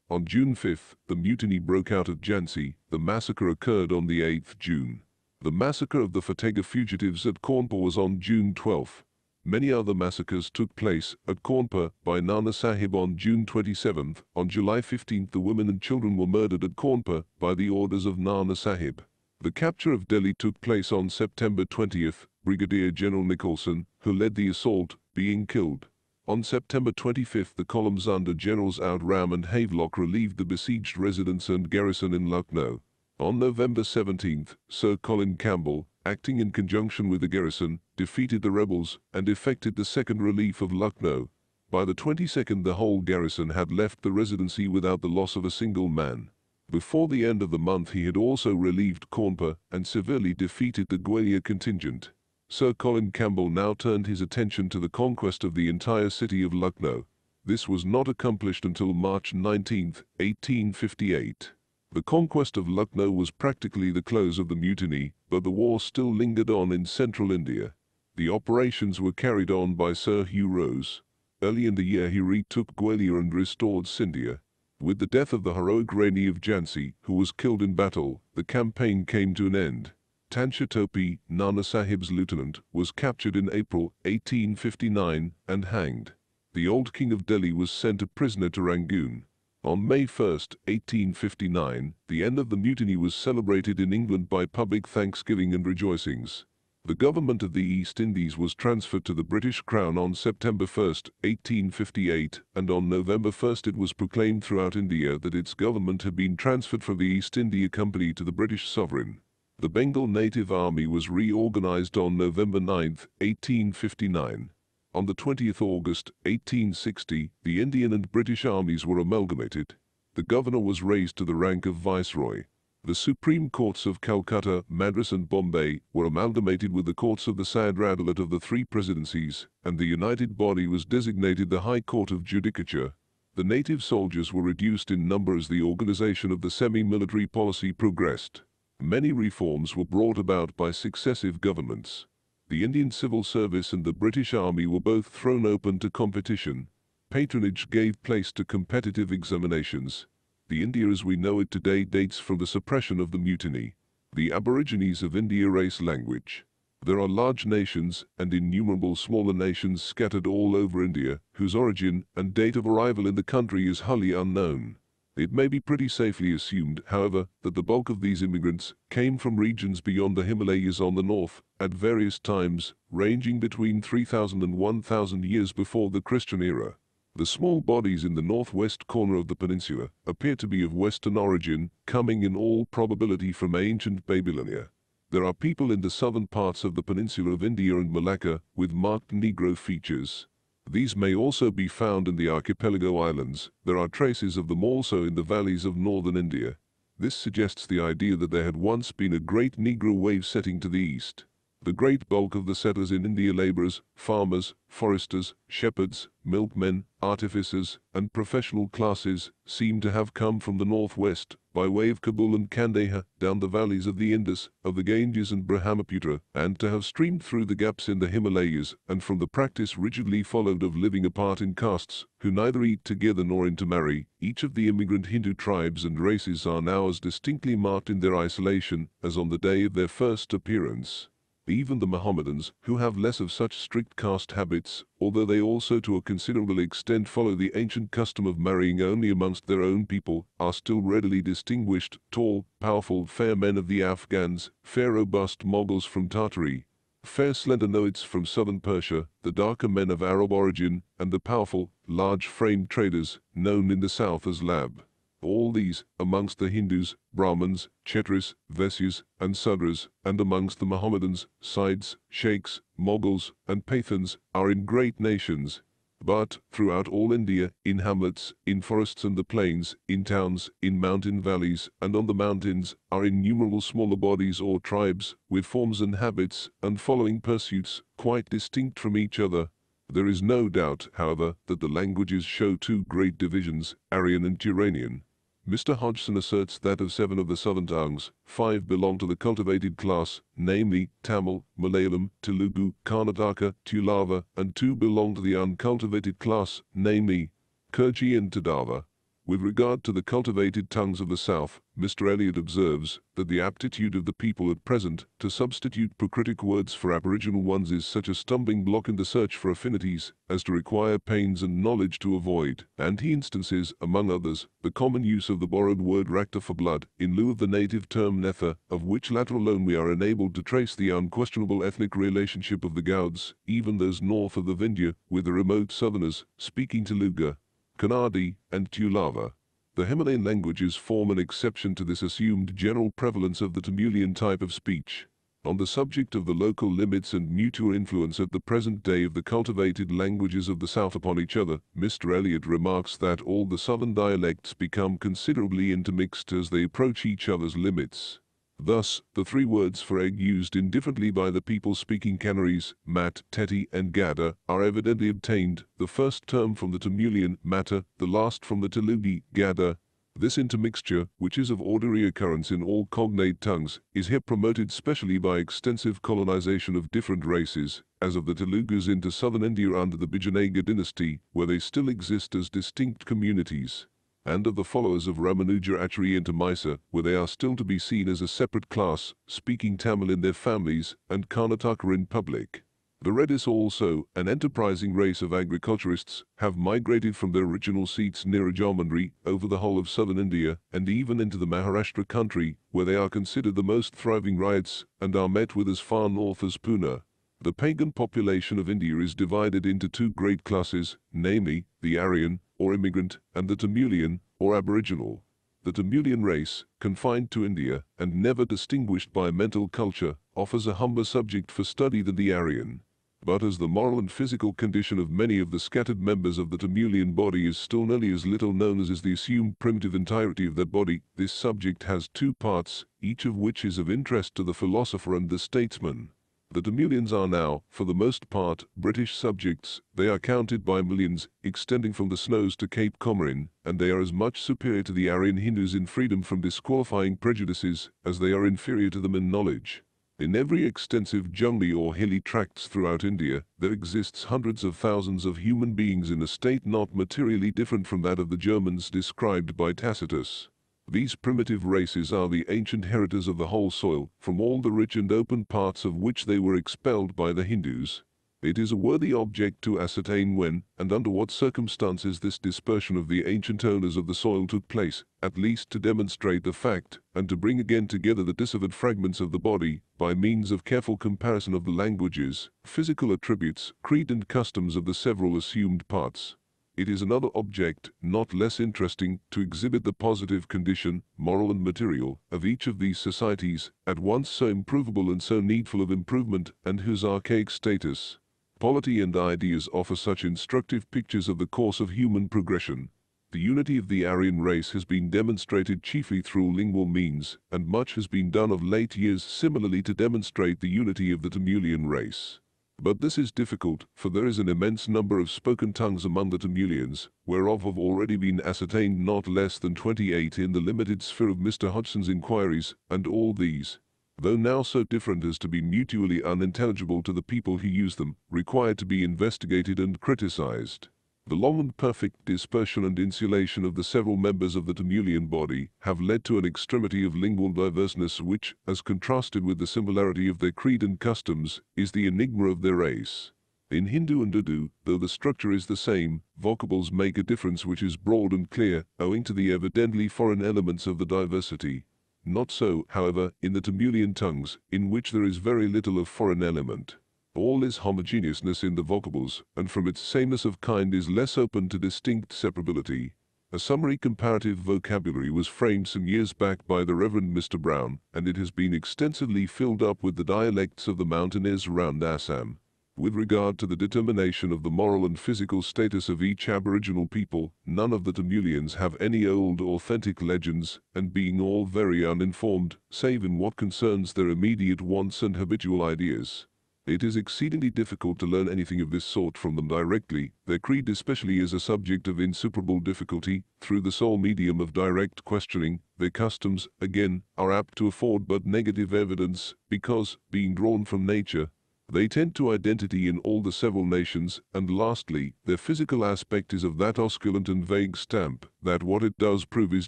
On June 5, the mutiny broke out at Jhansi. The massacre occurred on the 8th June. The massacre of the Fatehgarh fugitives at Cawnpur was on June 12. Many other massacres took place at Cawnpur by Nana Sahib on June 27. On July 15, the women and children were murdered at Cawnpur by the orders of Nana Sahib. The capture of Delhi took place on September 20, Brigadier General Nicholson, who led the assault, being killed. On September 25 the columns under Generals Outram and Havelock relieved the besieged residence and garrison in Lucknow. On November 17, Sir Colin Campbell, acting in conjunction with the garrison, defeated the rebels and effected the second relief of Lucknow. By the 22nd the whole garrison had left the residency without the loss of a single man. Before the end of the month he had also relieved Cawnpur and severely defeated the Gwalior contingent. Sir Colin Campbell now turned his attention to the conquest of the entire city of Lucknow. This was not accomplished until March 19, 1858. The conquest of Lucknow was practically the close of the mutiny, but the war still lingered on in central India. The operations were carried on by Sir Hugh Rose. Early in the year he retook Gwalior and restored Scindia. With the death of the heroic Rani of Jhansi, who was killed in battle, the campaign came to an end. Tansha Topi, Nana Sahib's lieutenant, was captured in April 1859 and hanged. The old king of Delhi was sent a prisoner to Rangoon. On May 1, 1859, the end of the mutiny was celebrated in England by public thanksgiving and rejoicings. The government of the East Indies was transferred to the British Crown on September 1, 1858, and on November 1 it was proclaimed throughout India that its government had been transferred from the East India Company to the British sovereign. The Bengal Native Army was reorganized on November 9, 1859. On the 20th August, 1860, the Indian and British armies were amalgamated. The governor was raised to the rank of viceroy. The Supreme Courts of Calcutta, Madras and Bombay were amalgamated with the courts of the Sadr Adalat of the three presidencies, and the united body was designated the High Court of Judicature. The native soldiers were reduced in number as the organization of the semi-military policy progressed. Many reforms were brought about by successive governments. The Indian Civil Service and the British Army were both thrown open to competition. Patronage gave place to competitive examinations. The India as we know it today dates from the suppression of the mutiny. The Aborigines of India race language. There are large nations and innumerable smaller nations scattered all over India, whose origin and date of arrival in the country is wholly unknown. It may be pretty safely assumed, however, that the bulk of these immigrants came from regions beyond the Himalayas on the north, at various times, ranging between 3,000 and 1,000 years before the Christian era. The small bodies in the northwest corner of the peninsula appear to be of Western origin, coming in all probability from ancient Babylonia. There are people in the southern parts of the peninsula of India and Malacca with marked Negro features. These may also be found in the archipelago islands. There are traces of them also in the valleys of northern India. This suggests the idea that there had once been a great Negro wave setting to the east. The great bulk of the settlers in India, laborers, farmers, foresters, shepherds, milkmen, artificers, and professional classes, seem to have come from the northwest, by way of Kabul and Kandahar, down the valleys of the Indus, of the Ganges and Brahmaputra, and to have streamed through the gaps in the Himalayas, and from the practice rigidly followed of living apart in castes, who neither eat together nor intermarry. Each of the immigrant Hindu tribes and races are now as distinctly marked in their isolation as on the day of their first appearance. Even the Mohammedans, who have less of such strict caste habits, although they also to a considerable extent follow the ancient custom of marrying only amongst their own people, are still readily distinguished: tall, powerful, fair men of the Afghans, fair robust Moguls from Tartary, fair slender Noites from southern Persia, the darker men of Arab origin, and the powerful, large-framed traders, known in the south as Lab. All these, amongst the Hindus, Brahmins, Kshatris, Vaisyas, and Sudras, and amongst the Mohammedans, Sides, Sheikhs, Moguls, and Pathans, are in great nations. But, throughout all India, in hamlets, in forests and the plains, in towns, in mountain valleys, and on the mountains, are innumerable smaller bodies or tribes, with forms and habits, and following pursuits, quite distinct from each other. There is no doubt, however, that the languages show two great divisions, Aryan and Turanian. Mr. Hodgson asserts that of 7 of the southern tongues, 5 belong to the cultivated class, namely Tamil, Malayalam, Telugu, Karnataka, Tulava, and 2 belong to the uncultivated class, namely Kurji and Tadava. With regard to the cultivated tongues of the south, Mr. Eliot observes that the aptitude of the people at present to substitute Prakritic words for aboriginal ones is such a stumbling block in the search for affinities as to require pains and knowledge to avoid, and he instances, among others, the common use of the borrowed word Rakta for blood, in lieu of the native term Netha, of which latter alone we are enabled to trace the unquestionable ethnic relationship of the Gauds, even those north of the Vindhya, with the remote southerners, speaking Telugu, Kannadi, and Tulava. The Himalayan languages form an exception to this assumed general prevalence of the Tamulian type of speech. On the subject of the local limits and mutual influence at the present day of the cultivated languages of the South upon each other, Mr. Eliot remarks that all the southern dialects become considerably intermixed as they approach each other's limits. Thus, the three words for egg used indifferently by the people speaking Canarese, mat, teti, and gada, are evidently obtained, the first term from the Timulian, matter, the last from the Telugu, gada. This intermixture, which is of ordinary occurrence in all cognate tongues, is here promoted specially by extensive colonization of different races, as of the Telugus into southern India under the Bijanaga dynasty, where they still exist as distinct communities, and of the followers of Ramanuja Acharya into Mysore, where they are still to be seen as a separate class, speaking Tamil in their families, and Karnataka in public. The Reddis also, an enterprising race of agriculturists, have migrated from their original seats near Rajahmundry over the whole of southern India and even into the Maharashtra country, where they are considered the most thriving ryots and are met with as far north as Pune. The pagan population of India is divided into two great classes, namely, the Aryan, or immigrant, and the Timulian, or aboriginal. The Timulian race, confined to India and never distinguished by mental culture, offers a humbler subject for study than the Aryan. But as the moral and physical condition of many of the scattered members of the Timulian body is still nearly as little known as is the assumed primitive entirety of that body, this subject has two parts, each of which is of interest to the philosopher and the statesman. The Timulians are now, for the most part, British subjects. They are counted by millions, extending from the snows to Cape Comorin, and they are as much superior to the Aryan Hindus in freedom from disqualifying prejudices as they are inferior to them in knowledge. In every extensive jungly or hilly tracts throughout India, there exists hundreds of thousands of human beings in a state not materially different from that of the Germans described by Tacitus. These primitive races are the ancient heritors of the whole soil, from all the rich and open parts of which they were expelled by the Hindus. It is a worthy object to ascertain when and under what circumstances this dispersion of the ancient owners of the soil took place, at least to demonstrate the fact, and to bring again together the dissevered fragments of the body, by means of careful comparison of the languages, physical attributes, creed and customs of the several assumed parts. It is another object, not less interesting, to exhibit the positive condition, moral and material, of each of these societies, at once so improvable and so needful of improvement, and whose archaic status. Polity and ideas offer such instructive pictures of the course of human progression. The unity of the Aryan race has been demonstrated chiefly through lingual means, and much has been done of late years similarly to demonstrate the unity of the Timulian race. But this is difficult, for there is an immense number of spoken tongues among the Timulians, whereof have already been ascertained not less than 28 in the limited sphere of Mr. Hodgson's inquiries, and all these, though now so different as to be mutually unintelligible to the people who use them, require to be investigated and criticized. The long and perfect dispersion and insulation of the several members of the Timulian body have led to an extremity of lingual diverseness which, as contrasted with the similarity of their creed and customs, is the enigma of their race. In Hindu and Urdu, though the structure is the same, vocables make a difference which is broad and clear, owing to the evidently foreign elements of the diversity. Not so, however, in the Timulian tongues, in which there is very little of foreign element. All is homogeneousness in the vocables, and from its sameness of kind is less open to distinct separability. A summary comparative vocabulary was framed some years back by the Reverend Mr. Brown, and it has been extensively filled up with the dialects of the mountains around Assam. With regard to the determination of the moral and physical status of each aboriginal people, none of the Timulians have any old authentic legends, and being all very uninformed, save in what concerns their immediate wants and habitual ideas, it is exceedingly difficult to learn anything of this sort from them directly. Their creed especially is a subject of insuperable difficulty, through the sole medium of direct questioning. Their customs, again, are apt to afford but negative evidence, because, being drawn from nature, they tend to identity in all the several nations, and lastly, their physical aspect is of that osculent and vague stamp, that what it does prove is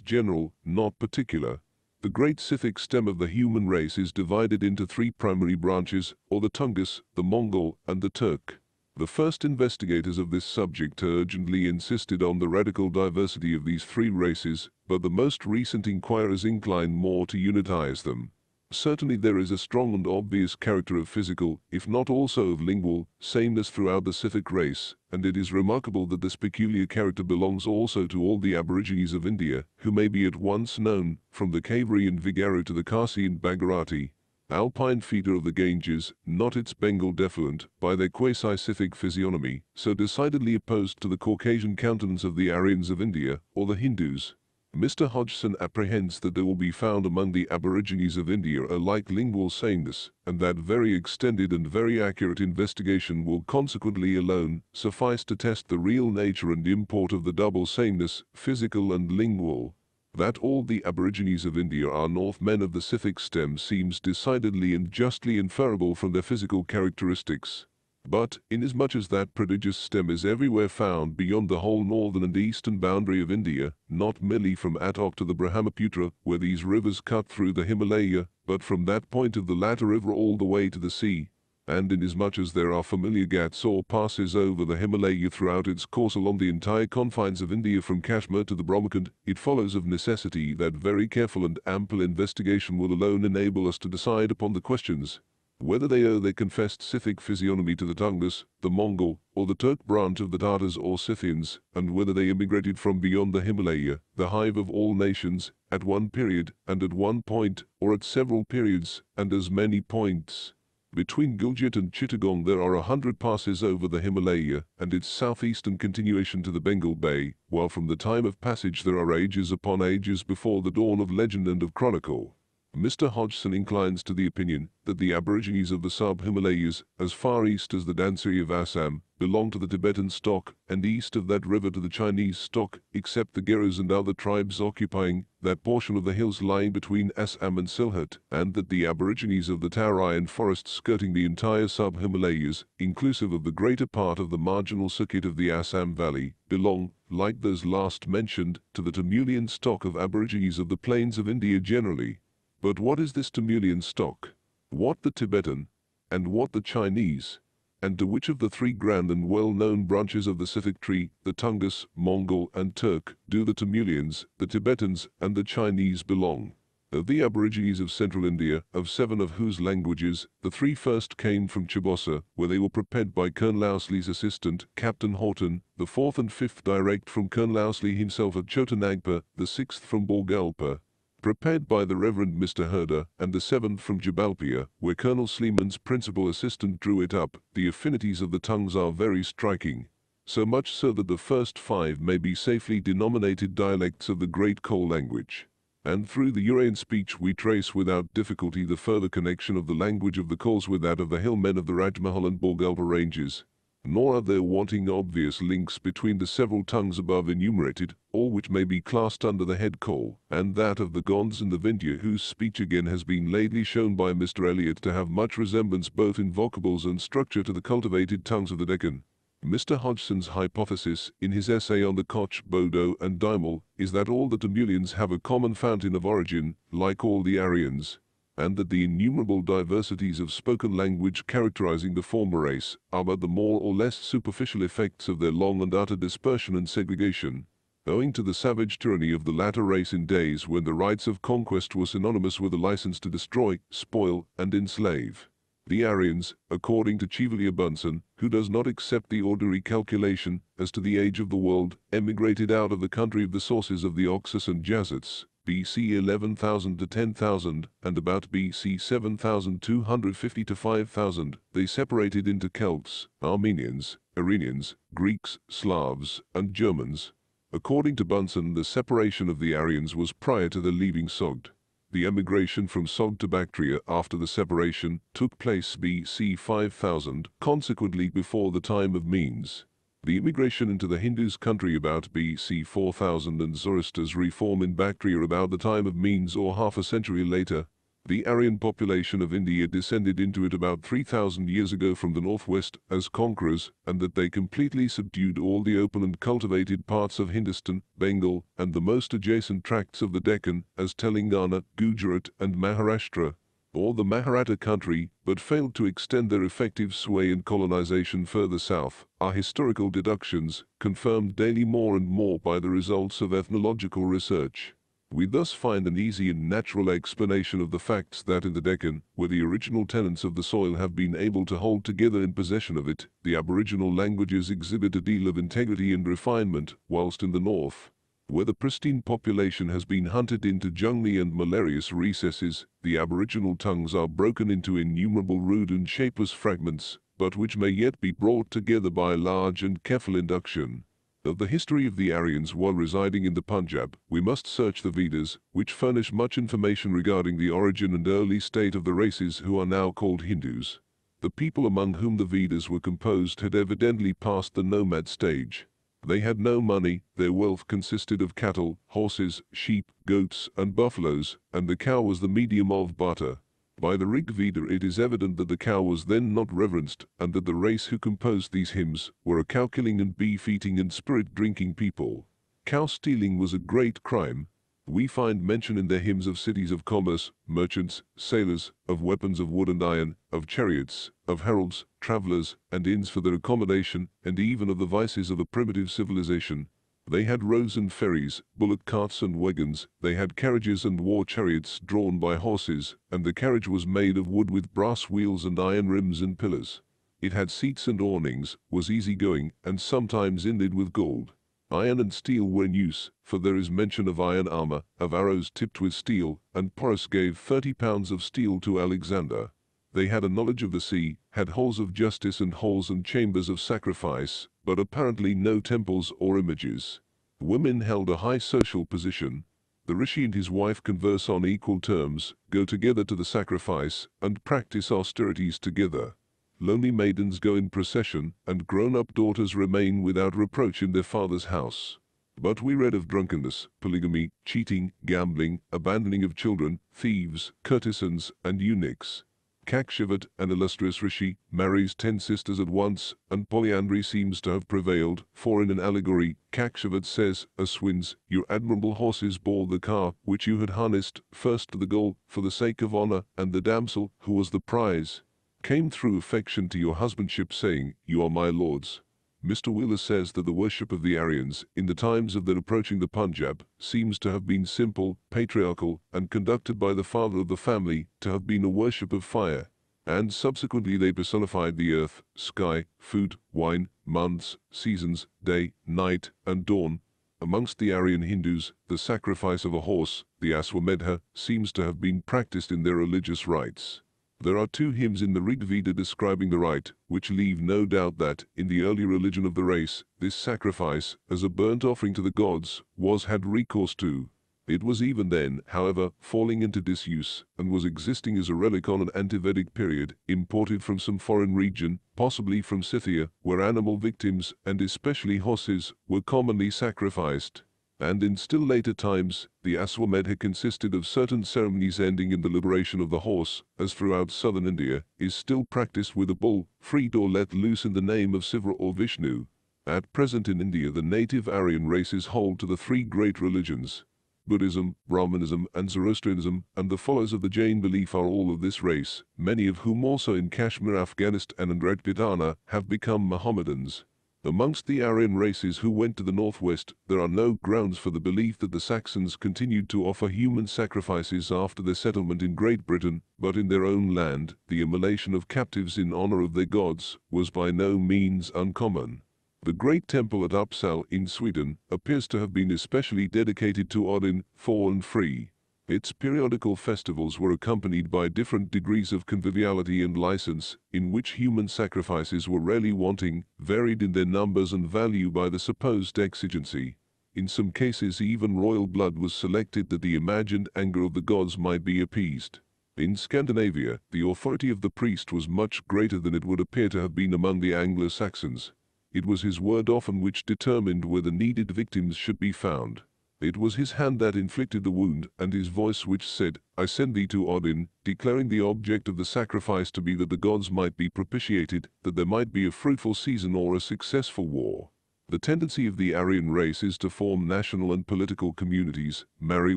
general, not particular. The great Scythic stem of the human race is divided into three primary branches, or the Tungus, the Mongol, and the Turk. The first investigators of this subject urgently insisted on the radical diversity of these three races, but the most recent inquirers incline more to unitize them. Certainly there is a strong and obvious character of physical, if not also of lingual, sameness throughout the Scythic race, and it is remarkable that this peculiar character belongs also to all the aborigines of India, who may be at once known, from the Kaveri and Vigaru to the Khasi and Bhagarati, alpine feeder of the Ganges, not its Bengal defluent, by their quasi-Scythic physiognomy, so decidedly opposed to the Caucasian countenance of the Aryans of India, or the Hindus. Mr. Hodgson apprehends that there will be found among the Aborigines of India a like lingual sameness, and that very extended and very accurate investigation will consequently alone suffice to test the real nature and import of the double sameness, physical and lingual. That all the Aborigines of India are Northmen of the Scythic stem seems decidedly and justly inferable from their physical characteristics. But, inasmuch as that prodigious stem is everywhere found beyond the whole northern and eastern boundary of India, not merely from Attock to the Brahmaputra, where these rivers cut through the Himalaya, but from that point of the latter river all the way to the sea, and inasmuch as there are familiar ghats or passes over the Himalaya throughout its course along the entire confines of India from Kashmir to the Brahmacand, it follows of necessity that very careful and ample investigation will alone enable us to decide upon the questions whether they owe their confessed Scythic physiognomy to the Tungus, the Mongol, or the Turk branch of the Tartars or Scythians, and whether they immigrated from beyond the Himalaya, the hive of all nations, at one period, and at one point, or at several periods, and as many points. Between Gilgit and Chittagong there are 100 passes over the Himalaya, and its southeastern continuation to the Bengal Bay, while from the time of passage there are ages upon ages before the dawn of legend and of chronicle. Mr. Hodgson inclines to the opinion that the Aborigines of the sub-Himalayas, as far east as the Dansiri of Assam, belong to the Tibetan stock, and east of that river to the Chinese stock, except the Geras and other tribes occupying that portion of the hills lying between Assam and Sylhet, and that the Aborigines of the Taurian forests skirting the entire sub-Himalayas, inclusive of the greater part of the marginal circuit of the Assam Valley, belong, like those last mentioned, to the Tamulian stock of Aborigines of the plains of India generally. But what is this Tamulian stock? What the Tibetan? And what the Chinese? And to which of the three grand and well-known branches of the Scythic tree, the Tungus, Mongol, and Turk, do the Tamulians, the Tibetans, and the Chinese belong? Of the Aborigines of central India, of 7 of whose languages, the 3 first came from Chibosa, where they were prepared by Colonel Owsley's assistant, Captain Horton, the 4th and 5th direct from Colonel Owsley himself at Chotanagpur, the 6th from Borgalpur, prepared by the Reverend Mr. Herder, and the 7th from Jabalpur, where Colonel Sleeman's principal assistant drew it up. The affinities of the tongues are very striking, so much so that the first 5 may be safely denominated dialects of the great Kol language. And through the Urayan speech we trace without difficulty the further connection of the language of the Kols with that of the hillmen of the Rajmahal and Borgalpur ranges. Nor are there wanting obvious links between the several tongues above enumerated, all which may be classed under the head Kol, and that of the Gonds and the Vindhya, whose speech again has been lately shown by Mr. Eliot to have much resemblance both in vocables and structure to the cultivated tongues of the Deccan. Mr. Hodgson's hypothesis, in his essay on the Koch, Bodo, and Daimel, is that all the Tamulians have a common fountain of origin, like all the Aryans, and that the innumerable diversities of spoken language characterizing the former race are but the more or less superficial effects of their long and utter dispersion and segregation, owing to the savage tyranny of the latter race in days when the rights of conquest were synonymous with a license to destroy, spoil, and enslave. The Aryans, according to Chevalier Bunsen, who does not accept the ordinary calculation as to the age of the world, emigrated out of the country of the sources of the Oxus and Jazots, BC 11,000 to 10,000, and about BC 7,250 to 5,000, they separated into Celts, Armenians, Iranians, Greeks, Slavs, and Germans. According to Bunsen, the separation of the Aryans was prior to their leaving Sogd. The emigration from Sogd to Bactria after the separation took place BC 5000, consequently before the time of Menes. The immigration into the Hindus' country about BC 4000 and Zoroaster's reform in Bactria about the time of Menes or half a century later. The Aryan population of India descended into it about 3,000 years ago from the northwest as conquerors, and that they completely subdued all the open and cultivated parts of Hindustan, Bengal, and the most adjacent tracts of the Deccan as Telangana, Gujarat, and Maharashtra, or the Maharata country, but failed to extend their effective sway and colonization further south, are historical deductions, confirmed daily more and more by the results of ethnological research. We thus find an easy and natural explanation of the facts that in the Deccan, where the original tenants of the soil have been able to hold together in possession of it, the aboriginal languages exhibit a deal of integrity and refinement, whilst in the north, where the pristine population has been hunted into jungly and malarious recesses, the aboriginal tongues are broken into innumerable rude and shapeless fragments, but which may yet be brought together by large and careful induction. Of the history of the Aryans while residing in the Punjab, we must search the Vedas, which furnish much information regarding the origin and early state of the races who are now called Hindus. The people among whom the Vedas were composed had evidently passed the nomad stage. They had no money, their wealth consisted of cattle, horses, sheep, goats, and buffaloes, and the cow was the medium of barter. By the Rig Veda it is evident that the cow was then not reverenced, and that the race who composed these hymns were a cow-killing and beef-eating and spirit-drinking people. Cow-stealing was a great crime. We find mention in their hymns of cities of commerce, merchants, sailors, of weapons of wood and iron, of chariots, of heralds, travelers, and inns for their accommodation, and even of the vices of a primitive civilization. They had roads and ferries, bullock carts and wagons, they had carriages and war chariots drawn by horses, and the carriage was made of wood with brass wheels and iron rims and pillars. It had seats and awnings, was easy-going, and sometimes inlaid with gold. Iron and steel were in use, for there is mention of iron armor, of arrows tipped with steel, and Porus gave 30 pounds of steel to Alexander. They had a knowledge of the sea, had halls of justice and halls and chambers of sacrifice, but apparently no temples or images. Women held a high social position. The rishi and his wife converse on equal terms, go together to the sacrifice, and practice austerities together. Lonely maidens go in procession, and grown-up daughters remain without reproach in their father's house. But we read of drunkenness, polygamy, cheating, gambling, abandoning of children, thieves, courtesans, and eunuchs. Kakshavad, an illustrious rishi, marries 10 sisters at once, and polyandry seems to have prevailed, for in an allegory, Kakshavad says, Aswins, your admirable horses bore the car, which you had harnessed, first to the goal, for the sake of honor, and the damsel, who was the prize, came through affection to your husbandship, saying, you are my lord's. Mr. Wheeler says that the worship of the Aryans, in the times of their approaching the Punjab, seems to have been simple, patriarchal, and conducted by the father of the family, to have been a worship of fire. And subsequently they personified the earth, sky, food, wine, months, seasons, day, night, and dawn. Amongst the Aryan Hindus, the sacrifice of a horse, the Aswamedha, seems to have been practiced in their religious rites. There are 2 hymns in the Rig Veda describing the rite, which leave no doubt that, in the early religion of the race, this sacrifice, as a burnt offering to the gods, was had recourse to. It was even then, however, falling into disuse, and was existing as a relic on an ante-Vedic period, imported from some foreign region, possibly from Scythia, where animal victims, and especially horses, were commonly sacrificed. And in still later times, the Aswamedha consisted of certain ceremonies ending in the liberation of the horse, as throughout southern India, is still practiced with a bull, freed or let loose in the name of Siva or Vishnu. At present in India the native Aryan races hold to the 3 great religions. Buddhism, Brahmanism, and Zoroastrianism, and the followers of the Jain belief are all of this race, many of whom also in Kashmir, Afghanistan and Rajputana have become Mohammedans. Amongst the Aryan races who went to the northwest, there are no grounds for the belief that the Saxons continued to offer human sacrifices after their settlement in Great Britain, but in their own land, the immolation of captives in honor of their gods was by no means uncommon. The great temple at Uppsala in Sweden appears to have been especially dedicated to Odin, Thor and Frey. Its periodical festivals were accompanied by different degrees of conviviality and license, in which human sacrifices were rarely wanting, varied in their numbers and value by the supposed exigency. In some cases even royal blood was selected that the imagined anger of the gods might be appeased. In Scandinavia, the authority of the priest was much greater than it would appear to have been among the Anglo-Saxons. It was his word often which determined where the needed victims should be found. It was his hand that inflicted the wound, and his voice which said, I send thee to Odin, declaring the object of the sacrifice to be that the gods might be propitiated, that there might be a fruitful season or a successful war. The tendency of the Aryan race is to form national and political communities, marry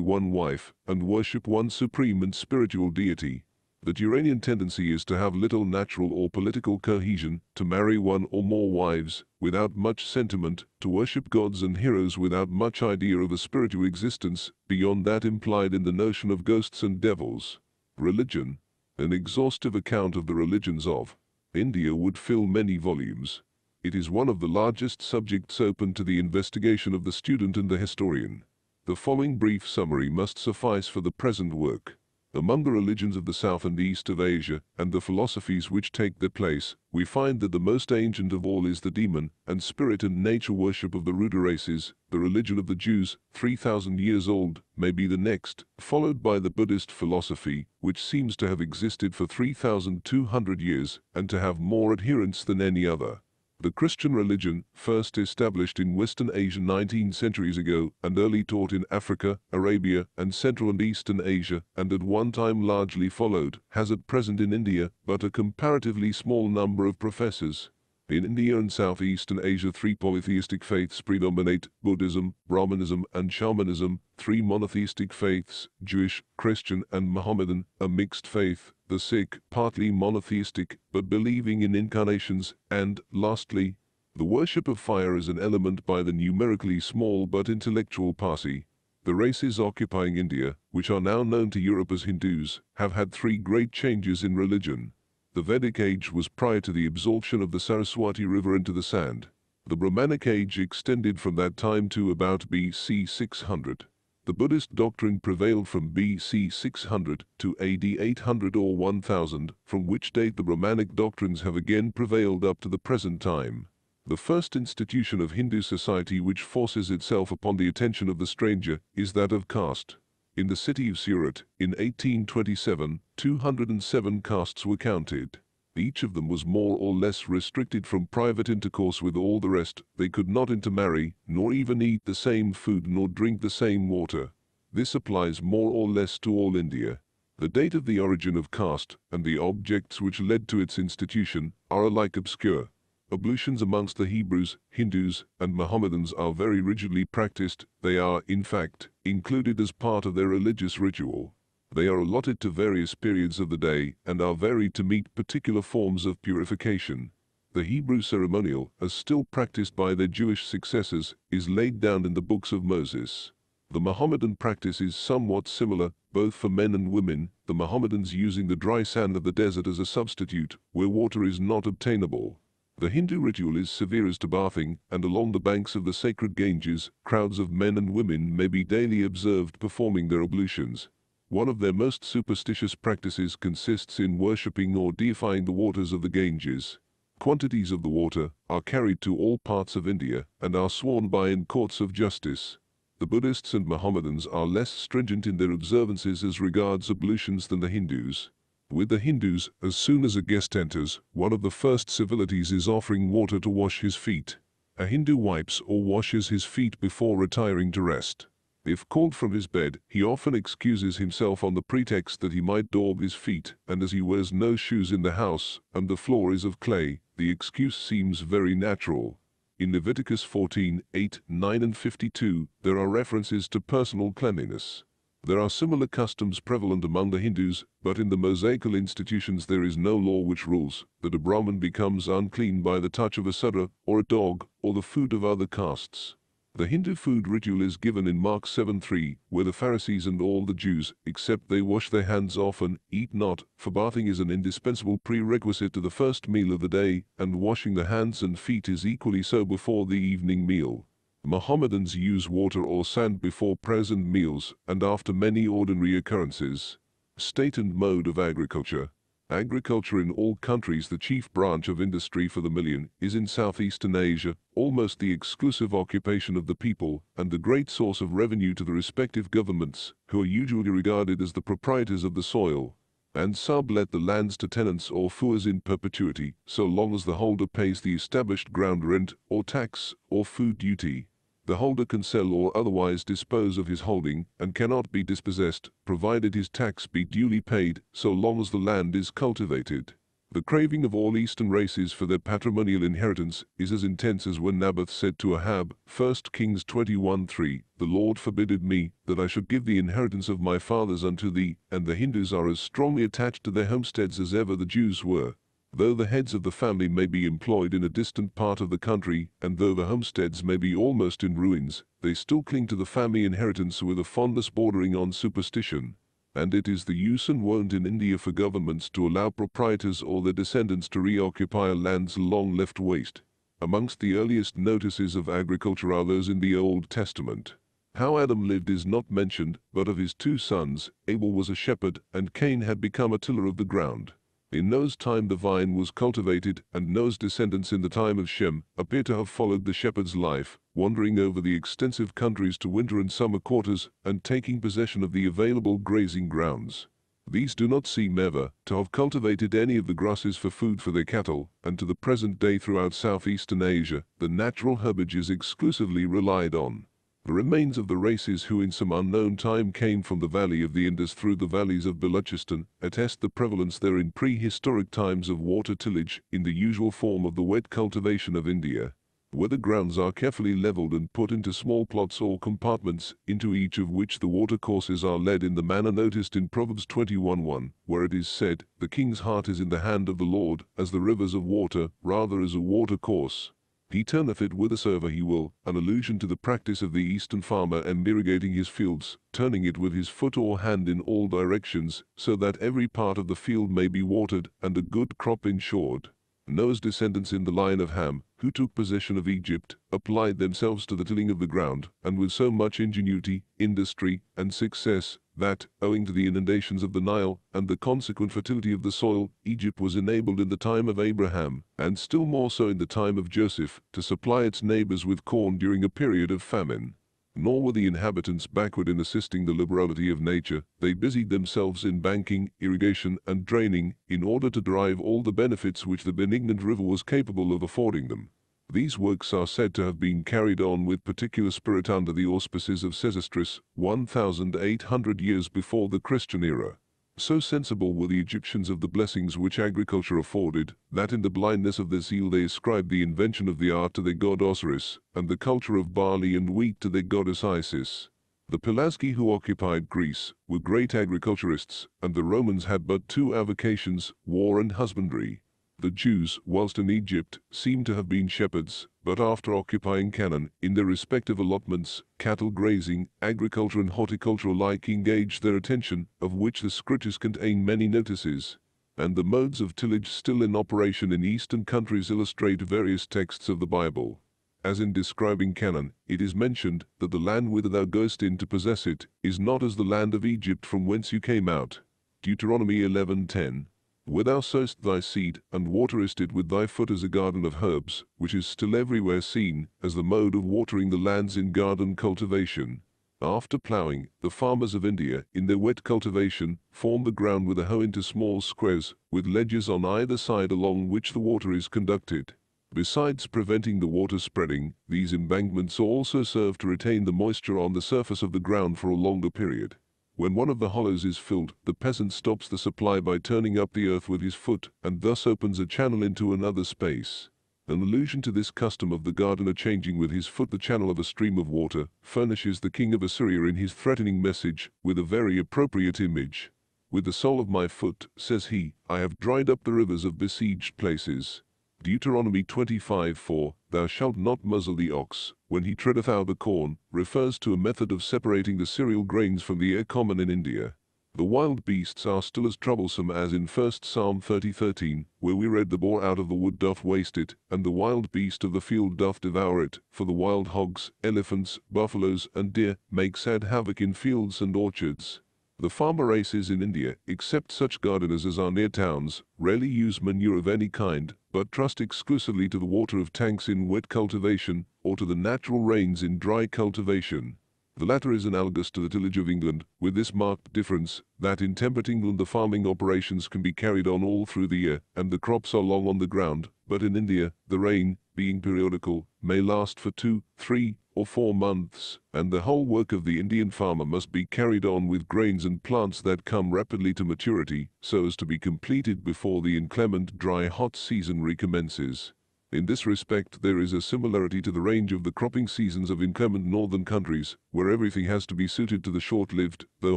one wife, and worship one supreme and spiritual deity. The Turanian tendency is to have little natural or political cohesion, to marry one or more wives, without much sentiment, to worship gods and heroes without much idea of a spiritual existence, beyond that implied in the notion of ghosts and devils. Religion. An exhaustive account of the religions of India would fill many volumes. It is one of the largest subjects open to the investigation of the student and the historian. The following brief summary must suffice for the present work. Among the religions of the south and east of Asia, and the philosophies which take their place, we find that the most ancient of all is the demon and spirit and nature worship of the ruder races. The religion of the Jews, 3,000 years old, may be the next, followed by the Buddhist philosophy, which seems to have existed for 3,200 years, and to have more adherents than any other. The Christian religion, first established in Western Asia 19 centuries ago, and early taught in Africa, Arabia, and Central and Eastern Asia, and at one time largely followed, has at present in India but a comparatively small number of professors. In India and Southeastern Asia, 3 polytheistic faiths predominate: Buddhism, Brahmanism, and Shamanism. 3 monotheistic faiths, Jewish, Christian, and Mohammedan. A mixed faith, the Sikh, partly monotheistic, but believing in incarnations. And, lastly, the worship of fire as an element by the numerically small but intellectual Parsi. The races occupying India, which are now known to Europe as Hindus, have had 3 great changes in religion. The Vedic age was prior to the absorption of the Saraswati River into the sand. The Brahmanic age extended from that time to about BC 600. The Buddhist doctrine prevailed from BC 600 to AD 800 or 1000, from which date the Brahmanic doctrines have again prevailed up to the present time. The first institution of Hindu society which forces itself upon the attention of the stranger is that of caste. In the city of Surat, in 1827, 207 castes were counted. Each of them was more or less restricted from private intercourse with all the rest. They could not intermarry, nor even eat the same food nor drink the same water. This applies more or less to all India. The date of the origin of caste, and the objects which led to its institution, are alike obscure. Ablutions amongst the Hebrews, Hindus, and Mohammedans are very rigidly practiced. They are, in fact, included as part of their religious ritual. They are allotted to various periods of the day and are varied to meet particular forms of purification. The Hebrew ceremonial, as still practiced by their Jewish successors, is laid down in the books of Moses. The Mohammedan practice is somewhat similar, both for men and women, the Mohammedans using the dry sand of the desert as a substitute, where water is not obtainable. The Hindu ritual is severe as to bathing, and along the banks of the sacred Ganges, crowds of men and women may be daily observed performing their ablutions. One of their most superstitious practices consists in worshipping or deifying the waters of the Ganges. Quantities of the water are carried to all parts of India and are sworn by in courts of justice. The Buddhists and Mohammedans are less stringent in their observances as regards ablutions than the Hindus. With the Hindus, as soon as a guest enters, one of the first civilities is offering water to wash his feet. A Hindu wipes or washes his feet before retiring to rest. If called from his bed, he often excuses himself on the pretext that he might daub his feet, and as he wears no shoes in the house, and the floor is of clay, the excuse seems very natural. In Leviticus 14, 8, 9 and 52, there are references to personal cleanliness. There are similar customs prevalent among the Hindus, but in the Mosaical institutions there is no law which rules that a Brahmin becomes unclean by the touch of a Sudra, or a dog, or the food of other castes. The Hindu food ritual is given in Mark 7:3, where the Pharisees and all the Jews, except they wash their hands often, eat not, for bathing is an indispensable prerequisite to the first meal of the day, and washing the hands and feet is equally so before the evening meal. Mohammedans use water or sand before prayers and meals, and after many ordinary occurrences. State and mode of agriculture. Agriculture in all countries, the chief branch of industry for the million, is in Southeastern Asia, almost the exclusive occupation of the people, and the great source of revenue to the respective governments, who are usually regarded as the proprietors of the soil, and sublet the lands to tenants or fuers in perpetuity, so long as the holder pays the established ground rent, or tax, or food duty. The holder can sell or otherwise dispose of his holding, and cannot be dispossessed, provided his tax be duly paid, so long as the land is cultivated. The craving of all Eastern races for their patrimonial inheritance is as intense as when Naboth said to Ahab, 1 Kings 21:3, "The Lord forbid me, that I should give the inheritance of my fathers unto thee," and the Hindus are as strongly attached to their homesteads as ever the Jews were. Though the heads of the family may be employed in a distant part of the country, and though the homesteads may be almost in ruins, they still cling to the family inheritance with a fondness bordering on superstition. And it is the use and wont in India for governments to allow proprietors or their descendants to reoccupy lands long left waste. Amongst the earliest notices of agriculture are those in the Old Testament. How Adam lived is not mentioned, but of his two sons, Abel was a shepherd, and Cain had become a tiller of the ground. In Noah's time the vine was cultivated, and Noah's descendants in the time of Shem appear to have followed the shepherd's life, wandering over the extensive countries to winter and summer quarters, and taking possession of the available grazing grounds. These do not seem ever to have cultivated any of the grasses for food for their cattle, and to the present day throughout southeastern Asia, the natural herbage is exclusively relied on. The remains of the races who in some unknown time came from the valley of the Indus through the valleys of Balochistan attest the prevalence there in prehistoric times of water tillage in the usual form of the wet cultivation of India, where the grounds are carefully leveled and put into small plots or compartments, into each of which the watercourses are led in the manner noticed in Proverbs 21:1, where it is said, "The king's heart is in the hand of the Lord, as the rivers of water, rather as a watercourse. He turneth it whithersoever he will," an allusion to the practice of the eastern farmer and irrigating his fields, turning it with his foot or hand in all directions, so that every part of the field may be watered, and a good crop ensured. Noah's descendants in the line of Ham, who took possession of Egypt, applied themselves to the tilling of the ground, and with so much ingenuity, industry, and success, that, owing to the inundations of the Nile, and the consequent fertility of the soil, Egypt was enabled in the time of Abraham, and still more so in the time of Joseph, to supply its neighbors with corn during a period of famine. Nor were the inhabitants backward in assisting the liberality of nature. They busied themselves in banking, irrigation, and draining, in order to derive all the benefits which the benignant river was capable of affording them. These works are said to have been carried on with particular spirit under the auspices of Sesostris, 1,800 years before the Christian era. So sensible were the Egyptians of the blessings which agriculture afforded, that in the blindness of their zeal they ascribed the invention of the art to their god Osiris, and the culture of barley and wheat to their goddess Isis. The Pelasgi who occupied Greece were great agriculturists, and the Romans had but two avocations, war and husbandry. The Jews, whilst in Egypt, seem to have been shepherds, but after occupying Canaan, in their respective allotments, cattle grazing, agriculture and horticulture alike engaged their attention, of which the scriptures contain many notices, and the modes of tillage still in operation in eastern countries illustrate various texts of the Bible. As in describing Canaan, it is mentioned that the land whither thou goest in to possess it is not as the land of Egypt from whence you came out. Deuteronomy 11:10. Where thou sowest thy seed, and waterest it with thy foot as a garden of herbs, which is still everywhere seen as the mode of watering the lands in garden cultivation. After ploughing, the farmers of India, in their wet cultivation, form the ground with a hoe into small squares, with ledges on either side along which the water is conducted. Besides preventing the water spreading, these embankments also serve to retain the moisture on the surface of the ground for a longer period. When one of the hollows is filled, the peasant stops the supply by turning up the earth with his foot, and thus opens a channel into another space. An allusion to this custom of the gardener changing with his foot the channel of a stream of water furnishes the king of Assyria in his threatening message with a very appropriate image. "With the sole of my foot," says he, "I have dried up the rivers of besieged places." Deuteronomy 25:4, "Thou shalt not muzzle the ox when he treadeth out the corn," refers to a method of separating the cereal grains from the ear common in India. The wild beasts are still as troublesome as in 1 Psalm 30:13, where we read, "The boar out of the wood doth waste it, and the wild beast of the field doth devour it, for the wild hogs, elephants, buffaloes, and deer make sad havoc in fields and orchards." The farmer races in India, except such gardeners as are near towns, rarely use manure of any kind, but trust exclusively to the water of tanks in wet cultivation, or to the natural rains in dry cultivation. The latter is analogous to the tillage of England, with this marked difference, that in temperate England the farming operations can be carried on all through the year, and the crops are long on the ground, but in India, the rain, being periodical, may last for 2, 3, or 4 months, and the whole work of the Indian farmer must be carried on with grains and plants that come rapidly to maturity, so as to be completed before the inclement dry hot season recommences. In this respect there is a similarity to the range of the cropping seasons of inclement northern countries, where everything has to be suited to the short-lived, though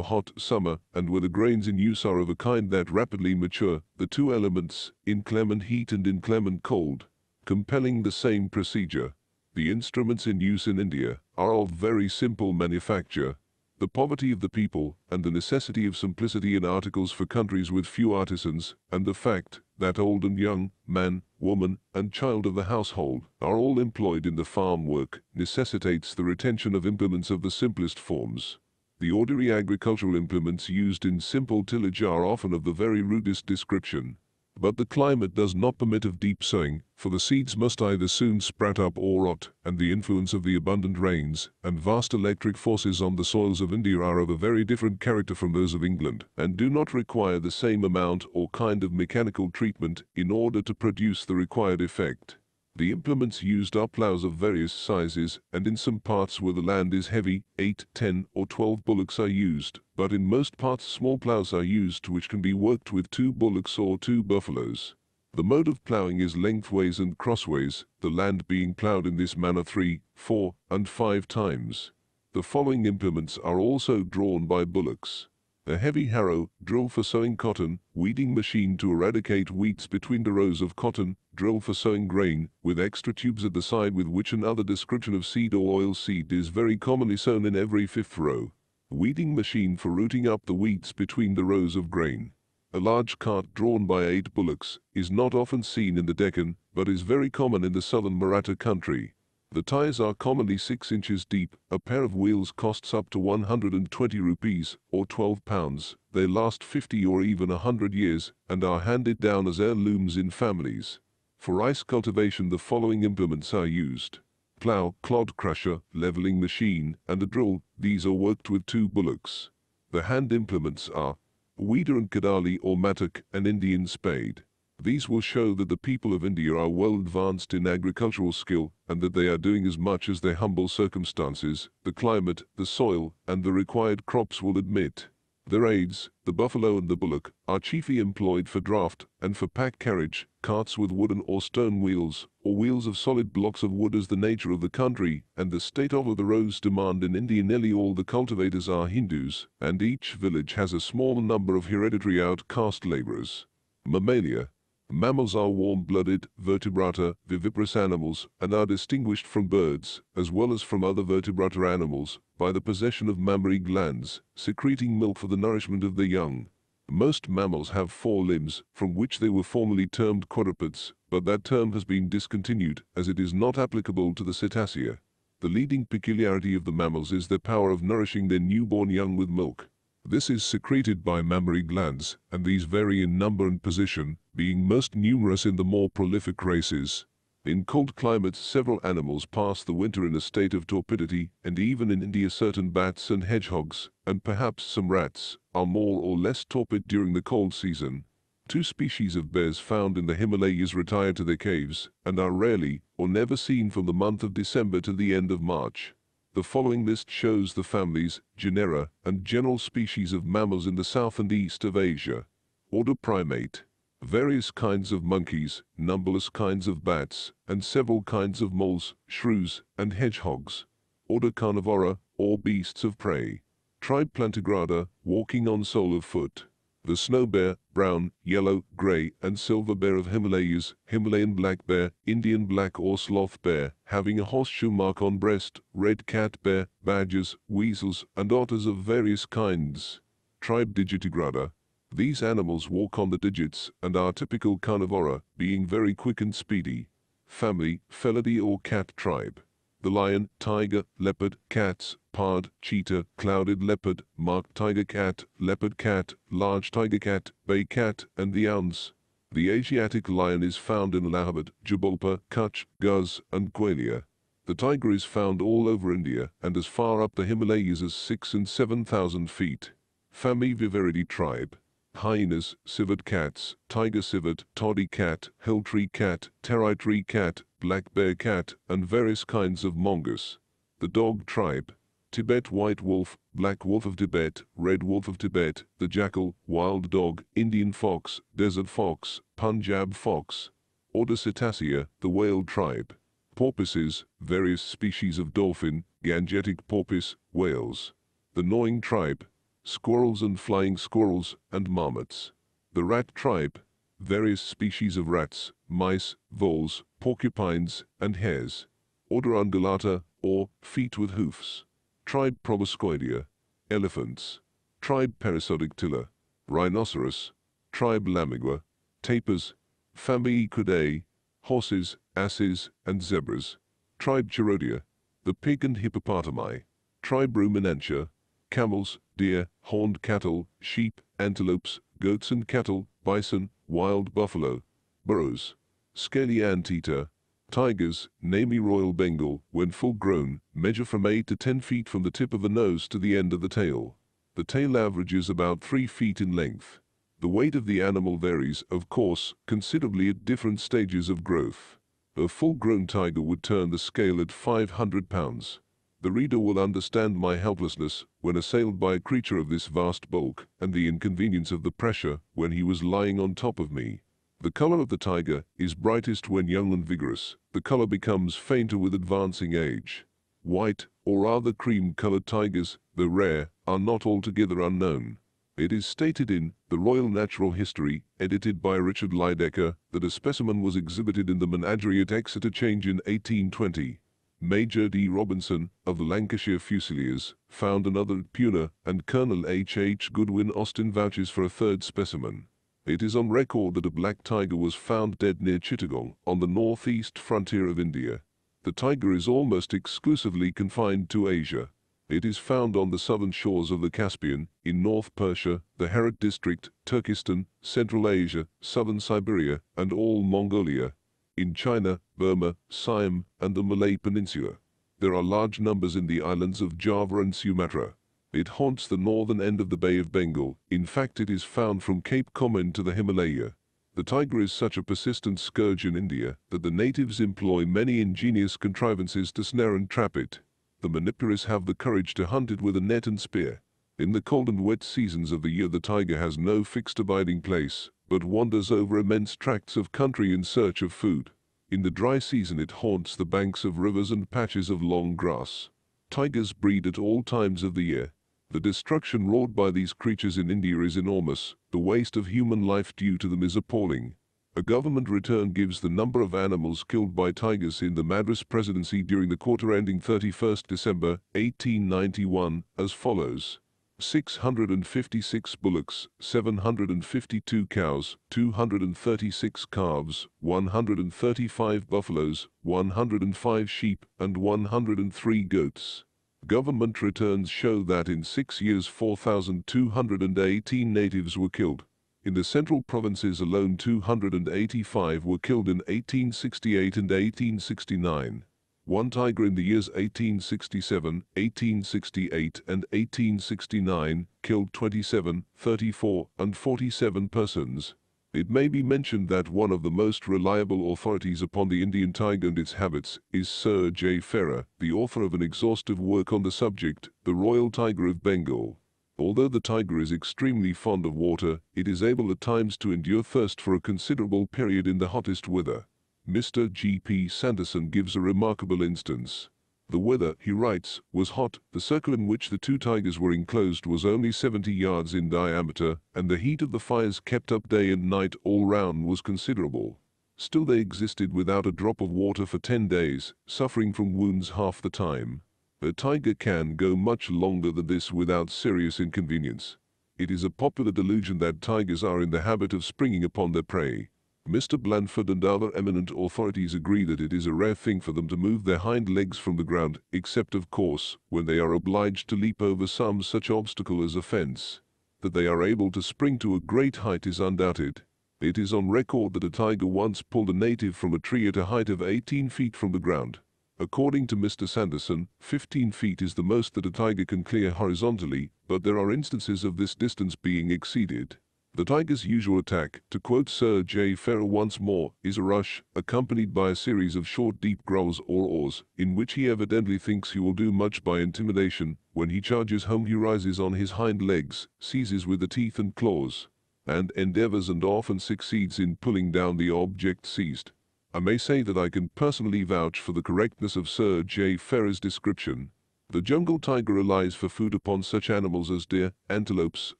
hot, summer, and where the grains in use are of a kind that rapidly mature, the two elements, inclement heat and inclement cold, compelling the same procedure. The instruments in use in India are of very simple manufacture. The poverty of the people, and the necessity of simplicity in articles for countries with few artisans, and the fact that old and young, man, woman, and child of the household are all employed in the farm work, necessitates the retention of implements of the simplest forms. The ordinary agricultural implements used in simple tillage are often of the very rudest description. But the climate does not permit of deep sowing, for the seeds must either soon sprout up or rot, and the influence of the abundant rains and vast electric forces on the soils of India are of a very different character from those of England, and do not require the same amount or kind of mechanical treatment in order to produce the required effect. The implements used are ploughs of various sizes, and in some parts where the land is heavy, 8, 10, or 12 bullocks are used, but in most parts small ploughs are used which can be worked with 2 bullocks or 2 buffaloes. The mode of ploughing is lengthways and crossways, the land being ploughed in this manner 3, 4, and 5 times. The following implements are also drawn by bullocks: a heavy harrow, drill for sowing cotton, weeding machine to eradicate weeds between the rows of cotton, drill for sowing grain, with extra tubes at the side with which another description of seed or oil seed is very commonly sown in every 5th row. Weeding machine for rooting up the weeds between the rows of grain. A large cart drawn by 8 bullocks is not often seen in the Deccan, but is very common in the southern Maratha country. The tires are commonly 6 inches deep. A pair of wheels costs up to 120 rupees, or 12 pounds. They last 50 or even 100 years, and are handed down as heirlooms in families. For rice cultivation the following implements are used: plough, clod crusher, leveling machine, and a drill. These are worked with 2 bullocks. The hand implements are weeder and kadali or mattock, an Indian spade. These will show that the people of India are well advanced in agricultural skill, and that they are doing as much as their humble circumstances, the climate, the soil, and the required crops will admit. Their aids, the buffalo and the bullock, are chiefly employed for draft and for pack carriage, carts with wooden or stone wheels, or wheels of solid blocks of wood as the nature of the country and the state of the roads demand. In India nearly all the cultivators are Hindus, and each village has a small number of hereditary outcast laborers. Mammalia. Mammals are warm-blooded, vertebrata, viviparous animals, and are distinguished from birds, as well as from other vertebrata animals, by the possession of mammary glands, secreting milk for the nourishment of the young. Most mammals have 4 limbs, from which they were formerly termed quadrupeds, but that term has been discontinued, as it is not applicable to the cetacea. The leading peculiarity of the mammals is their power of nourishing their newborn young with milk. This is secreted by mammary glands, and these vary in number and position, being most numerous in the more prolific races. In cold climates several animals pass the winter in a state of torpidity, and even in India certain bats and hedgehogs, and perhaps some rats, are more or less torpid during the cold season. 2 species of bears found in the Himalayas retire to their caves, and are rarely or never seen from the month of December to the end of March. The following list shows the families, genera, and general species of mammals in the south and east of Asia. Order Primate. Various kinds of monkeys, numberless kinds of bats, and several kinds of moles, shrews, and hedgehogs. Order Carnivora, or beasts of prey. Tribe Plantigrada, walking on sole of foot. The snow bear, brown, yellow, gray, and silver bear of Himalayas, Himalayan black bear, Indian black or sloth bear, having a horseshoe mark on breast, red cat bear, badgers, weasels, and otters of various kinds. Tribe Digitigrada. These animals walk on the digits and are typical carnivora, being very quick and speedy. Family, Felidae or cat tribe. The lion, tiger, leopard, cats, pard, cheetah, clouded leopard, marked tiger cat, leopard cat, large tiger cat, bay cat, and the ounce. The Asiatic lion is found in Allahabad, Jabalpur, Kutch, Guz, and Gwalior. The tiger is found all over India and as far up the Himalayas as 6,000 and 7,000 feet. Family Viveridae tribe. Hyenas, civet cats, tiger civet, toddy cat, hill tree cat, territory cat, black bear cat, and various kinds of mongoose. The dog tribe. Tibet white wolf, black wolf of Tibet, red wolf of Tibet, the jackal, wild dog, Indian fox, desert fox, Punjab fox. Order Cetacea, the whale tribe. Porpoises, various species of dolphin, Gangetic porpoise, whales. The gnawing tribe. Squirrels and flying squirrels, and marmots. The rat tribe. Various species of rats, mice, voles, porcupines, and hares. Order Ungulata, or feet with hoofs. Tribe Proboscoidea. Elephants. Tribe Perissodactyla. Rhinoceros. Tribe Lamigua. Tapirs. Family Equidae. horses, asses, and zebras. Tribe Chirodia, the pig and hippopotami. Tribe Ruminantia, camels, deer, horned cattle, sheep, antelopes, goats and cattle, bison, wild buffalo, burros. Scaly Anteater. Tigers, namely Royal Bengal, when full grown, measure from 8 to 10 feet from the tip of the nose to the end of the tail. The tail averages about 3 feet in length. The weight of the animal varies, of course, considerably at different stages of growth. A full-grown tiger would turn the scale at 500 pounds. The reader will understand my helplessness when assailed by a creature of this vast bulk, and the inconvenience of the pressure when he was lying on top of me. The color of the tiger is brightest when young and vigorous. The color becomes fainter with advancing age. White, or rather cream-colored tigers, though rare, are not altogether unknown. It is stated in The Royal Natural History, edited by Richard Lydecker, that a specimen was exhibited in the menagerie at Exeter Change in 1820. Major D. Robinson, of the Lancashire Fusiliers, found another at Puna, and Colonel H. H. Goodwin Austin vouches for a third specimen. It is on record that a black tiger was found dead near Chittagong, on the northeast frontier of India. The tiger is almost exclusively confined to Asia. It is found on the southern shores of the Caspian, in North Persia, the Herat district, Turkestan, Central Asia, southern Siberia, and all Mongolia. In China, Burma, Siam, and the Malay Peninsula. There are large numbers in the islands of Java and Sumatra. It haunts the northern end of the Bay of Bengal. In fact, it is found from Cape Comoin to the Himalaya. The tiger is such a persistent scourge in India that the natives employ many ingenious contrivances to snare and trap it. The Manipuris have the courage to hunt it with a net and spear. In the cold and wet seasons of the year, the tiger has no fixed abiding place, but wanders over immense tracts of country in search of food. In the dry season, it haunts the banks of rivers and patches of long grass. Tigers breed at all times of the year. The destruction wrought by these creatures in India is enormous. The waste of human life due to them is appalling. A government return gives the number of animals killed by tigers in the Madras Presidency during the quarter ending 31st December 1891 as follows: 656 bullocks, 752 cows, 236 calves, 135 buffaloes, 105 sheep, and 103 goats. Government returns show that in 6 years 4,218 natives were killed. In the central provinces alone 285 were killed in 1868 and 1869. One tiger in the years 1867, 1868 and 1869 killed 27, 34 and 47 persons. It may be mentioned that one of the most reliable authorities upon the Indian tiger and its habits is Sir J. Ferrer, the author of an exhaustive work on the subject, The Royal Tiger of Bengal. Although the tiger is extremely fond of water, it is able at times to endure thirst for a considerable period in the hottest weather. Mr. G. P. Sanderson gives a remarkable instance. The weather, he writes, was hot. The circle in which the two tigers were enclosed was only 70 yards in diameter, and the heat of the fires kept up day and night all round was considerable. Still they existed without a drop of water for 10 days, suffering from wounds half the time. A tiger can go much longer than this without serious inconvenience. It is a popular delusion that tigers are in the habit of springing upon their prey. Mr. Blandford and other eminent authorities agree that it is a rare thing for them to move their hind legs from the ground, except of course, when they are obliged to leap over some such obstacle as a fence. That they are able to spring to a great height is undoubted. It is on record that a tiger once pulled a native from a tree at a height of 18 feet from the ground. According to Mr. Sanderson, 15 feet is the most that a tiger can clear horizontally, but there are instances of this distance being exceeded. The tiger's usual attack, to quote Sir J. Ferrer once more, is a rush, accompanied by a series of short deep growls or oars, in which he evidently thinks he will do much by intimidation. When he charges home he rises on his hind legs, seizes with the teeth and claws, and endeavors and often succeeds in pulling down the object seized. I may say that I can personally vouch for the correctness of Sir J. Ferrer's description. The jungle tiger relies for food upon such animals as deer, antelopes,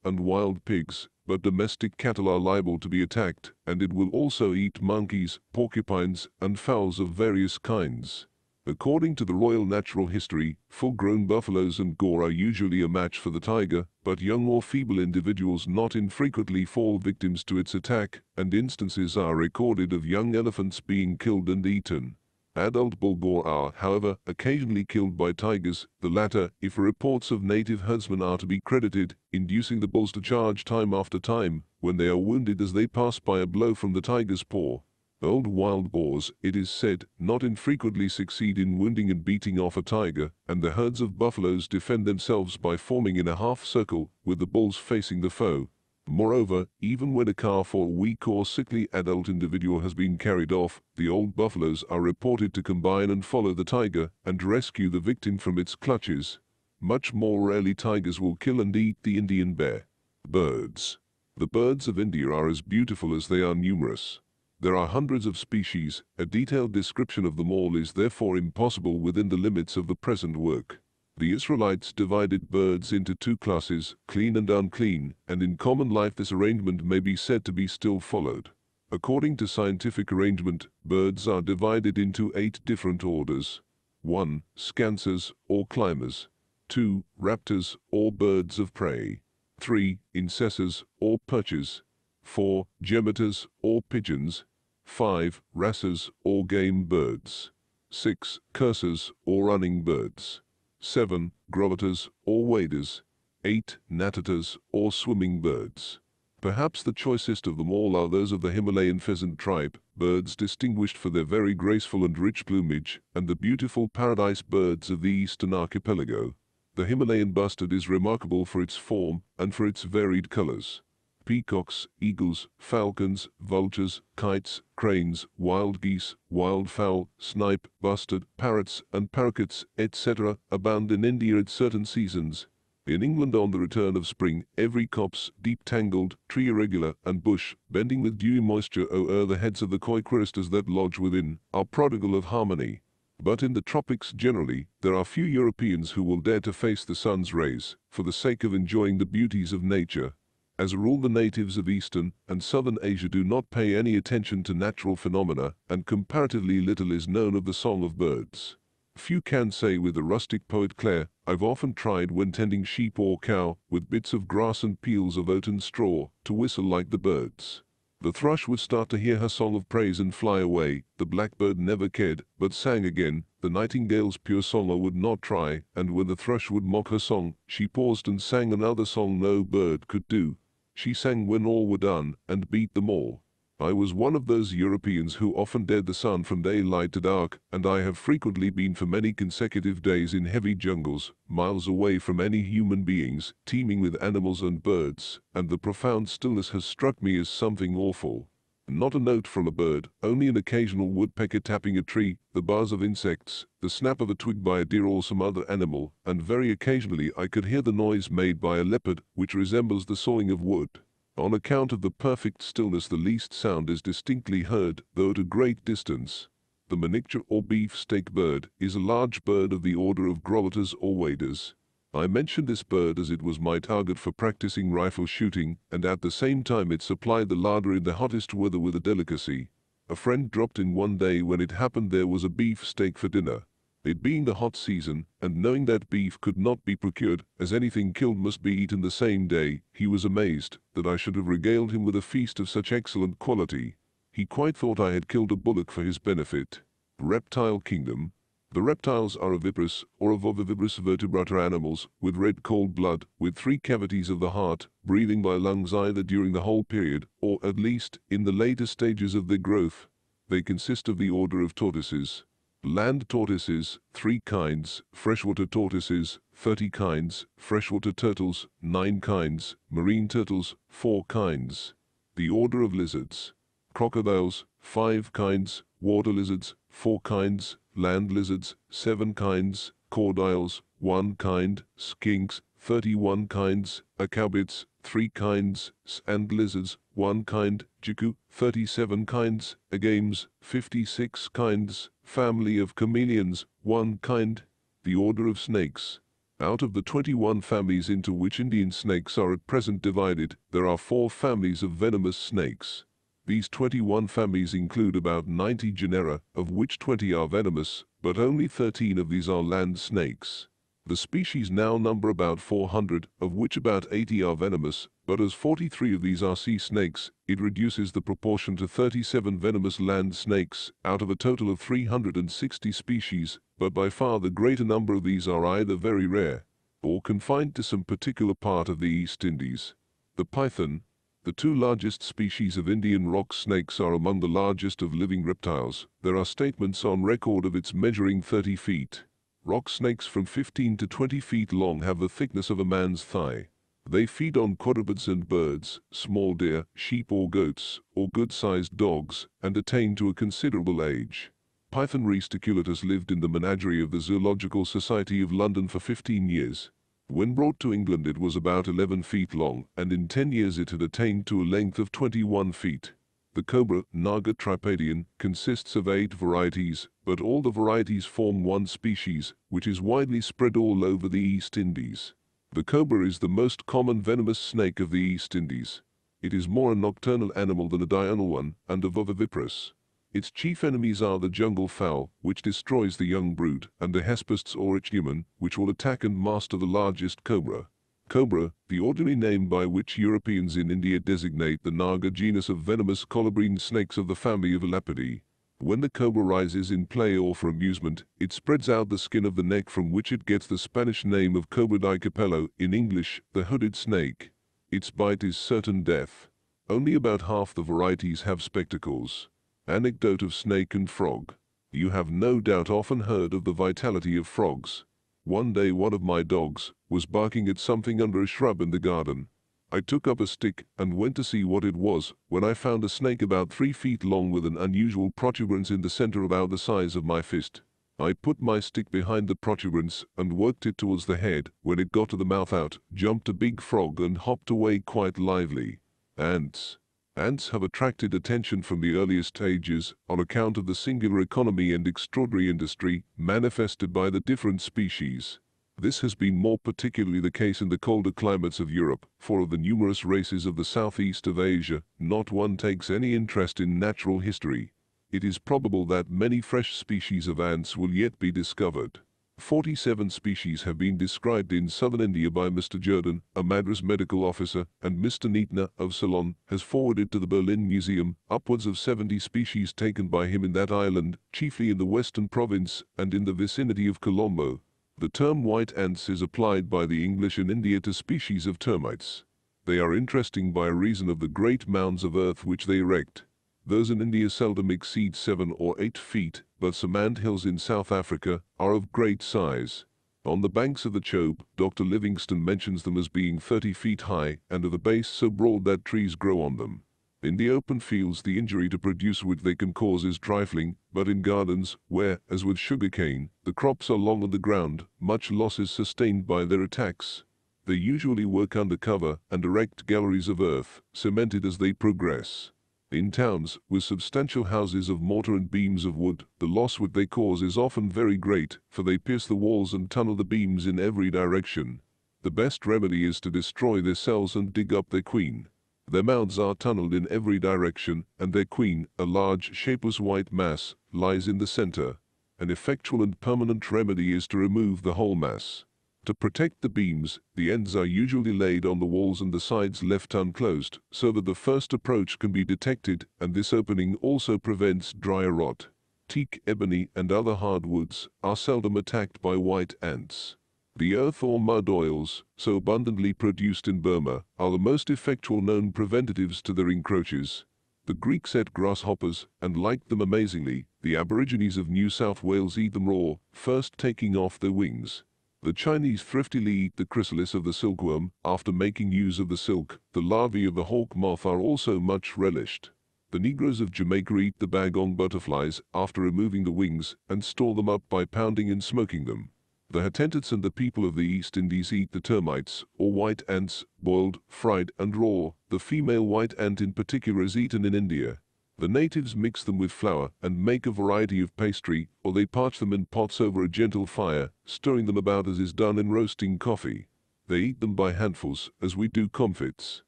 and wild pigs, but domestic cattle are liable to be attacked, and it will also eat monkeys, porcupines, and fowls of various kinds. According to the Royal Natural History, full-grown buffaloes and boar are usually a match for the tiger, but young or feeble individuals not infrequently fall victims to its attack, and instances are recorded of young elephants being killed and eaten. Adult bull boar are, however, occasionally killed by tigers, the latter, if reports of native herdsmen are to be credited, inducing the bulls to charge time after time, when they are wounded as they pass by a blow from the tiger's paw. Old wild boars, it is said, not infrequently succeed in wounding and beating off a tiger, and the herds of buffaloes defend themselves by forming in a half-circle, with the bulls facing the foe. Moreover, even when a calf or weak or sickly adult individual has been carried off, the old buffaloes are reported to combine and follow the tiger and rescue the victim from its clutches. Much more rarely tigers will kill and eat the Indian bear. Birds. The birds of India are as beautiful as they are numerous. There are hundreds of species. A detailed description of them all is therefore impossible within the limits of the present work. The Israelites divided birds into two classes, clean and unclean, and in common life this arrangement may be said to be still followed. According to scientific arrangement, birds are divided into 8 different orders. 1. Scancers, or climbers. 2. Raptors, or birds of prey. 3. Incessors, or perchers. 4. Gemeters, or pigeons. 5. Racers, or game birds. 6. Cursors, or running birds. 7. Groveters, or waders. 8. Natators, or swimming birds. Perhaps the choicest of them all are those of the Himalayan pheasant tribe, birds distinguished for their very graceful and rich plumage, and the beautiful paradise birds of the eastern archipelago. The Himalayan bustard is remarkable for its form and for its varied colors. Peacocks, eagles, falcons, vultures, kites, cranes, wild geese, wildfowl, snipe, bustard, parrots, and paroquets, etc., abound in India at certain seasons. In England on the return of spring, every copse, deep-tangled, tree irregular, and bush, bending with dewy moisture o'er the heads of the coy choristers that lodge within, are prodigal of harmony. But in the tropics generally, there are few Europeans who will dare to face the sun's rays, for the sake of enjoying the beauties of nature. As a rule, the natives of Eastern and Southern Asia do not pay any attention to natural phenomena, and comparatively little is known of the song of birds. Few can say with the rustic poet Clare, "I've often tried when tending sheep or cow, with bits of grass and peels of oaten straw, to whistle like the birds." The thrush would start to hear her song of praise and fly away, the blackbird never cared, but sang again, the nightingale's pure songer would not try, and when the thrush would mock her song, she paused and sang another song no bird could do. She sang when all were done, and beat them all. I was one of those Europeans who often dared the sun from daylight to dark, and I have frequently been for many consecutive days in heavy jungles, miles away from any human beings, teeming with animals and birds, and the profound stillness has struck me as something awful. Not a note from a bird, only an occasional woodpecker tapping a tree, the buzz of insects, the snap of a twig by a deer or some other animal, and very occasionally I could hear the noise made by a leopard, which resembles the sawing of wood. On account of the perfect stillness, the least sound is distinctly heard, though at a great distance. The manicure or beefsteak bird is a large bird of the order of groveters or waders. I mention this bird as it was my target for practicing rifle shooting, and at the same time it supplied the larder in the hottest weather with a delicacy. A friend dropped in one day when it happened there was a beefsteak for dinner. It being the hot season, and knowing that beef could not be procured, as anything killed must be eaten the same day, he was amazed that I should have regaled him with a feast of such excellent quality. He quite thought I had killed a bullock for his benefit. Reptile Kingdom. The reptiles are oviparous or ovoviviparous vertebrate animals, with red cold blood, with 3 cavities of the heart, breathing by lungs either during the whole period, or at least, in the later stages of their growth. They consist of the order of tortoises. Land tortoises, 3 kinds, freshwater tortoises, 30 kinds, freshwater turtles, 9 kinds, marine turtles, 4 kinds. The order of lizards. Crocodiles, 5 kinds, water lizards, 4 kinds, land lizards, 7 kinds, cordyles, 1 kind, skinks, 31 kinds, acoubids, 3 kinds, sand lizards, 1 kind, jiku, 37 kinds, agames, 56 kinds, family of chameleons, 1 kind. The order of snakes. Out of the 21 families into which Indian snakes are at present divided, there are 4 families of venomous snakes. These 21 families include about 90 genera, of which 20 are venomous, but only 13 of these are land snakes. The species now number about 400, of which about 80 are venomous, but as 43 of these are sea snakes, it reduces the proportion to 37 venomous land snakes out of a total of 360 species, but by far the greater number of these are either very rare or confined to some particular part of the East Indies. The python, the two largest species of Indian rock snakes, are among the largest of living reptiles. There are statements on record of its measuring 30 feet. Rock snakes from 15 to 20 feet long have the thickness of a man's thigh. They feed on quadrupeds and birds, small deer, sheep or goats, or good-sized dogs, and attain to a considerable age. Python reticulatus lived in the menagerie of the Zoological Society of London for 15 years. When brought to England it was about 11 feet long, and in 10 years it had attained to a length of 21 feet. The cobra, Naga tripedion, consists of 8 varieties, but all the varieties form one species, which is widely spread all over the East Indies. The cobra is the most common venomous snake of the East Indies. It is more a nocturnal animal than a diurnal one, and oviviparous. Its chief enemies are the jungle fowl, which destroys the young brood, and the hespests or ichneumon, which will attack and master the largest cobra. Cobra, the ordinary name by which Europeans in India designate the Naga genus of venomous colubrine snakes of the family of Elapidae. When the cobra rises in play or for amusement, it spreads out the skin of the neck, from which it gets the Spanish name of Cobra di Capello, in English, the hooded snake. Its bite is certain death. Only about half the varieties have spectacles. Anecdote of snake and frog. You have no doubt often heard of the vitality of frogs. One day one of my dogs was barking at something under a shrub in the garden. I took up a stick and went to see what it was, when I found a snake about 3 feet long with an unusual protuberance in the center about the size of my fist. I put my stick behind the protuberance and worked it towards the head. When it got to the mouth, out jumped a big frog and hopped away quite lively. Ants. Ants have attracted attention from the earliest ages on account of the singular economy and extraordinary industry manifested by the different species. This has been more particularly the case in the colder climates of Europe, for of the numerous races of the southeast of Asia, not one takes any interest in natural history. It is probable that many fresh species of ants will yet be discovered. 47 species have been described in southern India by Mr. Jordan, a Madras medical officer, and Mr. Neatner of Ceylon has forwarded to the Berlin Museum upwards of 70 species taken by him in that island, chiefly in the western province and in the vicinity of Colombo. The term white ants is applied by the English in India to species of termites. They are interesting by reason of the great mounds of earth which they erect. Those in India seldom exceed 7 or 8 feet, but some ant hills in South Africa are of great size. On the banks of the Chobe, Dr. Livingstone mentions them as being 30 feet high and of a base so broad that trees grow on them. In the open fields the injury to produce which they can cause is trifling, but in gardens, where, as with sugarcane, the crops are long on the ground, much loss is sustained by their attacks. They usually work under cover and erect galleries of earth, cemented as they progress. In towns, with substantial houses of mortar and beams of wood, the loss which they cause is often very great, for they pierce the walls and tunnel the beams in every direction. The best remedy is to destroy their cells and dig up their queen. Their mouths are tunneled in every direction, and their queen, a large, shapeless white mass, lies in the center. An effectual and permanent remedy is to remove the whole mass. To protect the beams, the ends are usually laid on the walls and the sides left unclosed, so that the first approach can be detected, and this opening also prevents dryer rot. Teak, ebony, and other hardwoods are seldom attacked by white ants. The earth or mud oils, so abundantly produced in Burma, are the most effectual known preventatives to their encroaches. The Greeks ate grasshoppers, and liked them amazingly. The aborigines of New South Wales eat them raw, first taking off their wings. The Chinese thriftily eat the chrysalis of the silkworm. After making use of the silk, the larvae of the hawk moth are also much relished. The Negroes of Jamaica eat the bagong butterflies after removing the wings, and store them up by pounding and smoking them. The Hottentots and the people of the East Indies eat the termites, or white ants, boiled, fried, and raw. The female white ant in particular is eaten in India. The natives mix them with flour and make a variety of pastry, or they parch them in pots over a gentle fire, stirring them about as is done in roasting coffee. They eat them by handfuls, as we do comfits.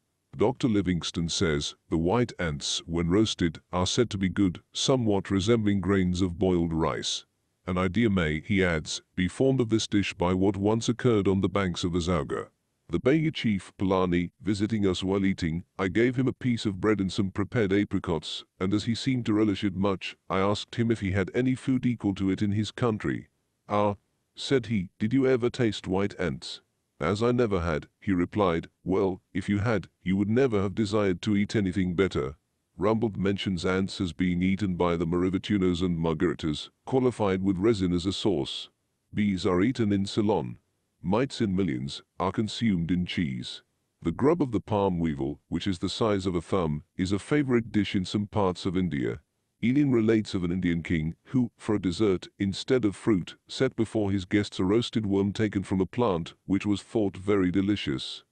Dr. Livingston says, the white ants, when roasted, are said to be good, somewhat resembling grains of boiled rice. An idea may, he adds, be formed of this dish by what once occurred on the banks of the Zauga. The Bayer chief, Polani, visiting us while eating, I gave him a piece of bread and some prepared apricots, and as he seemed to relish it much, I asked him if he had any food equal to it in his country. Ah, said he, did you ever taste white ants? As I never had, he replied, well, if you had, you would never have desired to eat anything better. Rumbold mentions ants as being eaten by the Marivatunos and Margaritas, qualified with resin as a sauce. Bees are eaten in Ceylon. Mites in millions are consumed in cheese. The grub of the palm weevil, which is the size of a thumb, is a favorite dish in some parts of India. Elian relates of an Indian king who, for a dessert, instead of fruit, set before his guests a roasted worm taken from a plant which was thought very delicious.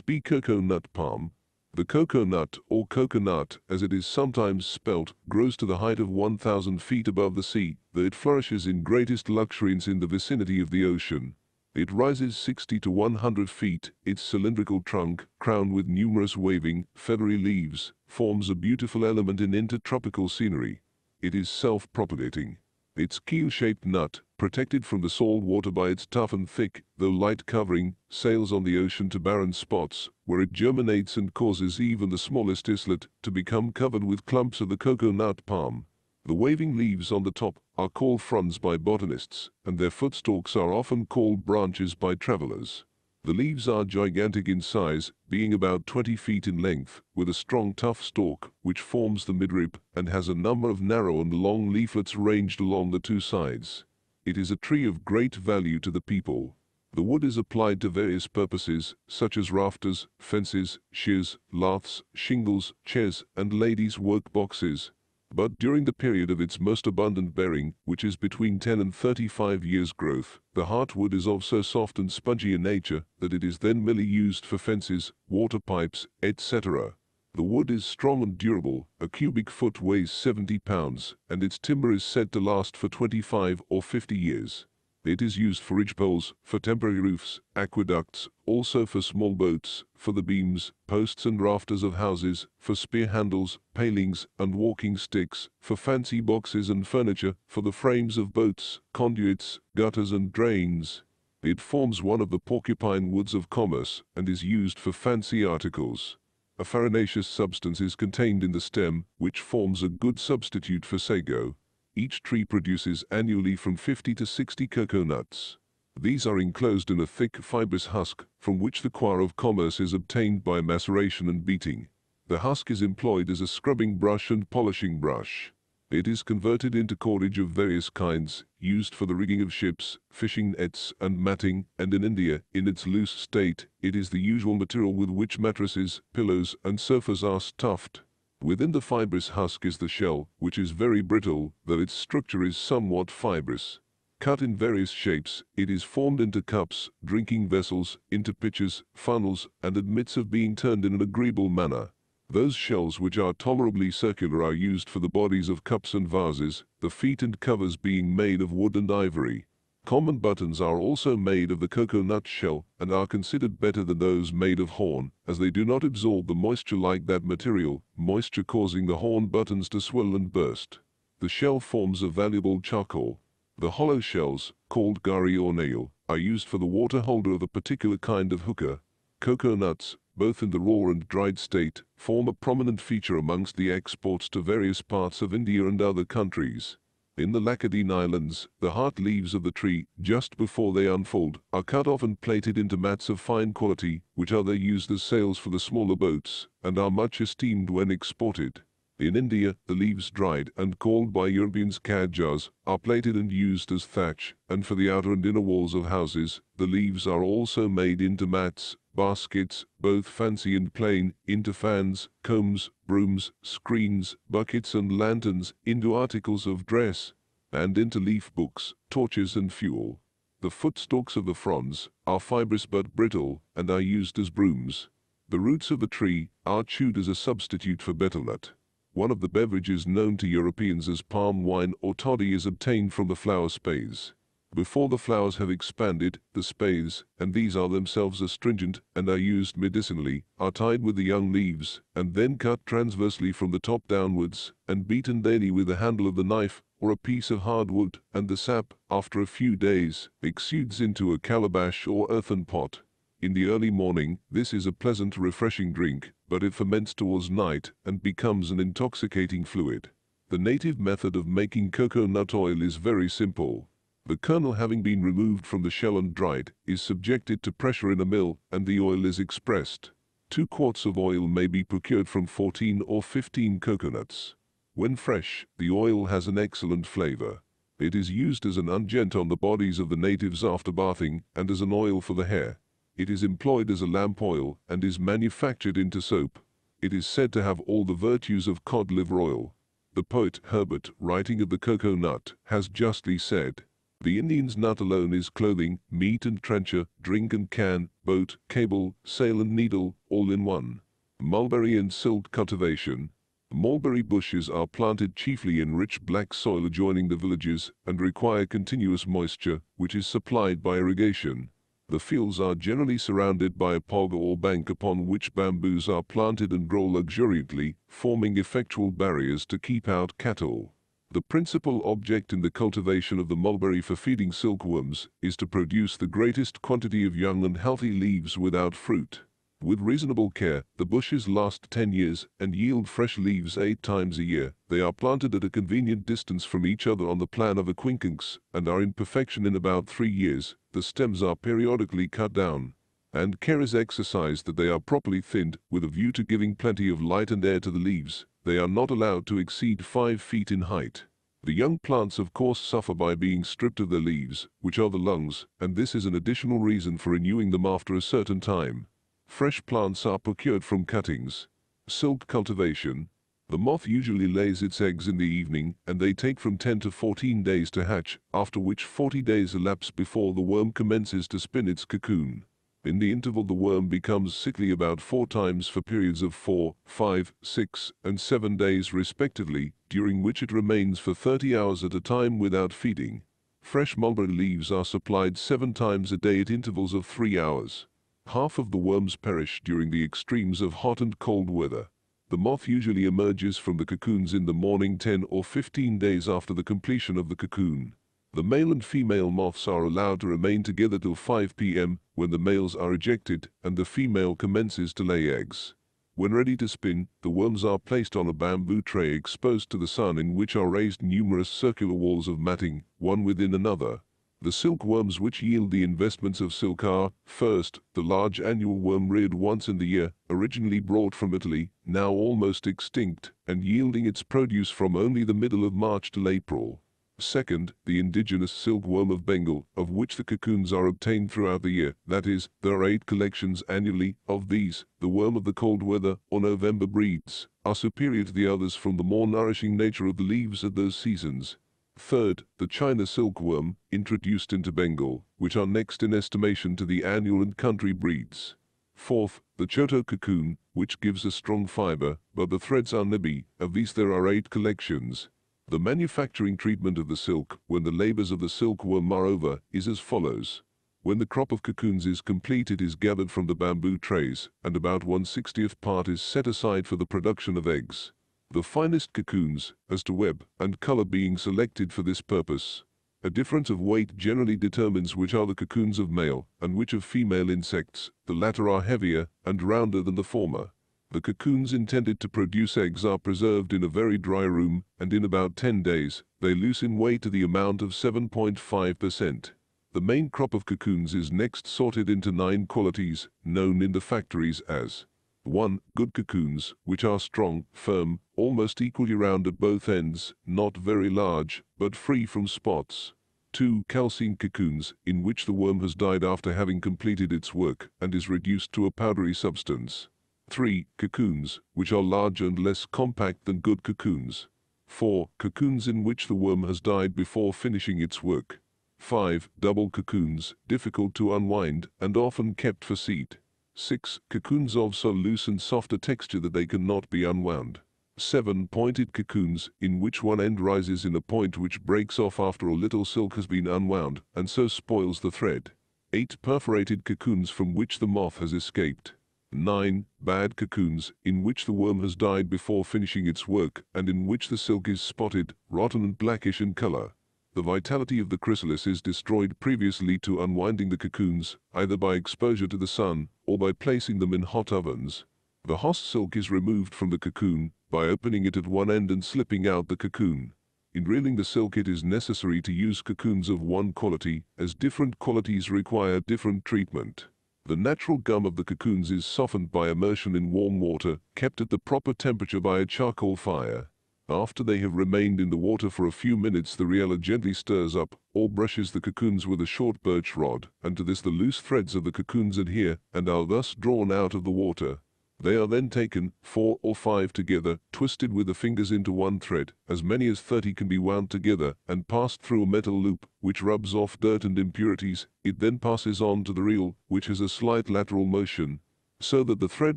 B. Cocoa nut palm. The cocoa nut, or coconut, as it is sometimes spelt, grows to the height of 1,000 feet above the sea, though it flourishes in greatest luxuriance in the vicinity of the ocean. It rises 60 to 100 feet, its cylindrical trunk, crowned with numerous waving, feathery leaves, forms a beautiful element in intertropical scenery. It is self-propagating. Its keel-shaped nut, protected from the salt water by its tough and thick, though light covering, sails on the ocean to barren spots, where it germinates and causes even the smallest islet to become covered with clumps of the cocoa nut palm. The waving leaves on the top are called fronds by botanists, and their footstalks are often called branches by travelers. The leaves are gigantic in size, being about 20 feet in length, with a strong tough stalk, which forms the midrib, and has a number of narrow and long leaflets ranged along the two sides. It is a tree of great value to the people. The wood is applied to various purposes, such as rafters, fences, shears, laths, shingles, chairs, and ladies' work boxes. But during the period of its most abundant bearing, which is between 10 and 35 years growth, the heartwood is of so soft and spongy a nature that it is then merely used for fences, water pipes, etc. The wood is strong and durable, a cubic foot weighs 70 pounds, and its timber is said to last for 25 or 50 years. It is used for ridgepoles, for temporary roofs, aqueducts, also for small boats, for the beams, posts and rafters of houses, for spear handles, palings, and walking sticks, for fancy boxes and furniture, for the frames of boats, conduits, gutters and drains. It forms one of the porcupine woods of commerce, and is used for fancy articles. A farinaceous substance is contained in the stem, which forms a good substitute for sago. Each tree produces annually from 50 to 60 cocoa nuts. These are enclosed in a thick fibrous husk, from which the coir of commerce is obtained by maceration and beating. The husk is employed as a scrubbing brush and polishing brush. It is converted into cordage of various kinds, used for the rigging of ships, fishing nets, and matting, and in India, in its loose state, it is the usual material with which mattresses, pillows, and sofas are stuffed. Within the fibrous husk is the shell, which is very brittle, though its structure is somewhat fibrous. Cut in various shapes, it is formed into cups, drinking vessels, into pitchers, funnels, and admits of being turned in an agreeable manner. Those shells which are tolerably circular are used for the bodies of cups and vases, the feet and covers being made of wood and ivory. Common buttons are also made of the cocoa nut shell, and are considered better than those made of horn, as they do not absorb the moisture like that material, moisture causing the horn buttons to swell and burst. The shell forms a valuable charcoal. The hollow shells, called gari or nail, are used for the water holder of a particular kind of hookah. Cocoa nuts, both in the raw and dried state, form a prominent feature amongst the exports to various parts of India and other countries. In the Laccadive Islands, the heart leaves of the tree, just before they unfold, are cut off and plated into mats of fine quality, which are then used as sails for the smaller boats, and are much esteemed when exported. In India, the leaves dried and called by Europeans kadjas are plated and used as thatch, and for the outer and inner walls of houses, the leaves are also made into mats, baskets, both fancy and plain, into fans, combs, brooms, screens, buckets and lanterns, into articles of dress, and into leaf books, torches and fuel. The footstalks of the fronds are fibrous but brittle, and are used as brooms. The roots of the tree are chewed as a substitute for betel nut. One of the beverages known to Europeans as palm wine or toddy is obtained from the flower spathes. Before the flowers have expanded, the spathes, and these are themselves astringent and are used medicinally, are tied with the young leaves, and then cut transversely from the top downwards, and beaten daily with the handle of the knife, or a piece of hard wood, and the sap, after a few days, exudes into a calabash or earthen pot. In the early morning, this is a pleasant, refreshing drink, but it ferments towards night and becomes an intoxicating fluid. The native method of making coconut oil is very simple. The kernel, having been removed from the shell and dried, is subjected to pressure in a mill, and the oil is expressed. 2 quarts of oil may be procured from 14 or 15 coconuts. When fresh, the oil has an excellent flavor. It is used as an unguent on the bodies of the natives after bathing, and as an oil for the hair. It is employed as a lamp oil, and is manufactured into soap. It is said to have all the virtues of cod liver oil. The poet Herbert, writing of the cocoa nut, has justly said, "The Indian's nut alone is clothing, meat and trencher, drink and can, boat, cable, sail and needle, all in one." Mulberry and silk cultivation. Mulberry bushes are planted chiefly in rich black soil adjoining the villages, and require continuous moisture, which is supplied by irrigation. The fields are generally surrounded by a pog or bank upon which bamboos are planted and grow luxuriantly, forming effectual barriers to keep out cattle. The principal object in the cultivation of the mulberry for feeding silkworms is to produce the greatest quantity of young and healthy leaves without fruit. With reasonable care, the bushes last 10 years and yield fresh leaves 8 times a year. They are planted at a convenient distance from each other on the plan of a quincunx, and are in perfection in about 3 years. The stems are periodically cut down, and care is exercised that they are properly thinned, with a view to giving plenty of light and air to the leaves. They are not allowed to exceed 5 feet in height. The young plants of course suffer by being stripped of their leaves, which are the lungs, and this is an additional reason for renewing them after a certain time. Fresh plants are procured from cuttings. Silk cultivation. The moth usually lays its eggs in the evening, and they take from 10 to 14 days to hatch, after which 40 days elapse before the worm commences to spin its cocoon. In the interval the worm becomes sickly about 4 times for periods of 4, 5, 6, and 7 days respectively, during which it remains for 30 hours at a time without feeding. Fresh mulberry leaves are supplied 7 times a day at intervals of 3 hours. Half of the worms perish during the extremes of hot and cold weather. The moth usually emerges from the cocoons in the morning 10 or 15 days after the completion of the cocoon. The male and female moths are allowed to remain together till 5 p.m., when the males are ejected and the female commences to lay eggs. When ready to spin, the worms are placed on a bamboo tray exposed to the sun, in which are raised numerous circular walls of matting, one within another. The silkworms which yield the investments of silk are, first, the large annual worm reared once in the year, originally brought from Italy, now almost extinct, and yielding its produce from only the middle of March till April. Second, the indigenous silkworm of Bengal, of which the cocoons are obtained throughout the year. That is, there are 8 collections annually. Of these, the worm of the cold weather, or November breeds, are superior to the others from the more nourishing nature of the leaves at those seasons. Third, the China silkworm, introduced into Bengal, which are next in estimation to the annual and country breeds. Fourth, the Choto cocoon, which gives a strong fiber, but the threads are nibby. Of these there are 8 collections. The manufacturing treatment of the silk, when the labors of the silkworm are over, is as follows. When the crop of cocoons is complete, it is gathered from the bamboo trays, and about 1/60th part is set aside for the production of eggs. The finest cocoons, as to web and color, being selected for this purpose. A difference of weight generally determines which are the cocoons of male and which of female insects. The latter are heavier and rounder than the former. The cocoons intended to produce eggs are preserved in a very dry room, and in about 10 days, they lose in weight to the amount of 7.5%. The main crop of cocoons is next sorted into 9 qualities, known in the factories as 1. Good cocoons, which are strong, firm, almost equally round at both ends, not very large, but free from spots. 2. Calcined cocoons, in which the worm has died after having completed its work, and is reduced to a powdery substance. 3. Cocoons, which are larger and less compact than good cocoons. 4. Cocoons in which the worm has died before finishing its work. 5. Double cocoons, difficult to unwind, and often kept for seed. 6. Cocoons of so loose and soft a texture that they cannot be unwound. 7 pointed cocoons, in which one end rises in a point which breaks off after a little silk has been unwound, and so spoils the thread. 8 perforated cocoons from which the moth has escaped. 9 bad cocoons, in which the worm has died before finishing its work, and in which the silk is spotted, rotten and blackish in color. The vitality of the chrysalis is destroyed previously to unwinding the cocoons, either by exposure to the sun, or by placing them in hot ovens. The host silk is removed from the cocoon, by opening it at one end and slipping out the cocoon. In reeling the silk it is necessary to use cocoons of one quality, as different qualities require different treatment. The natural gum of the cocoons is softened by immersion in warm water, kept at the proper temperature by a charcoal fire. After they have remained in the water for a few minutes, the reeler gently stirs up, or brushes the cocoons with a short birch rod, and to this the loose threads of the cocoons adhere, and are thus drawn out of the water. They are then taken, 4 or 5 together, twisted with the fingers into one thread, as many as 30 can be wound together, and passed through a metal loop, which rubs off dirt and impurities. It then passes on to the reel, which has a slight lateral motion, so that the thread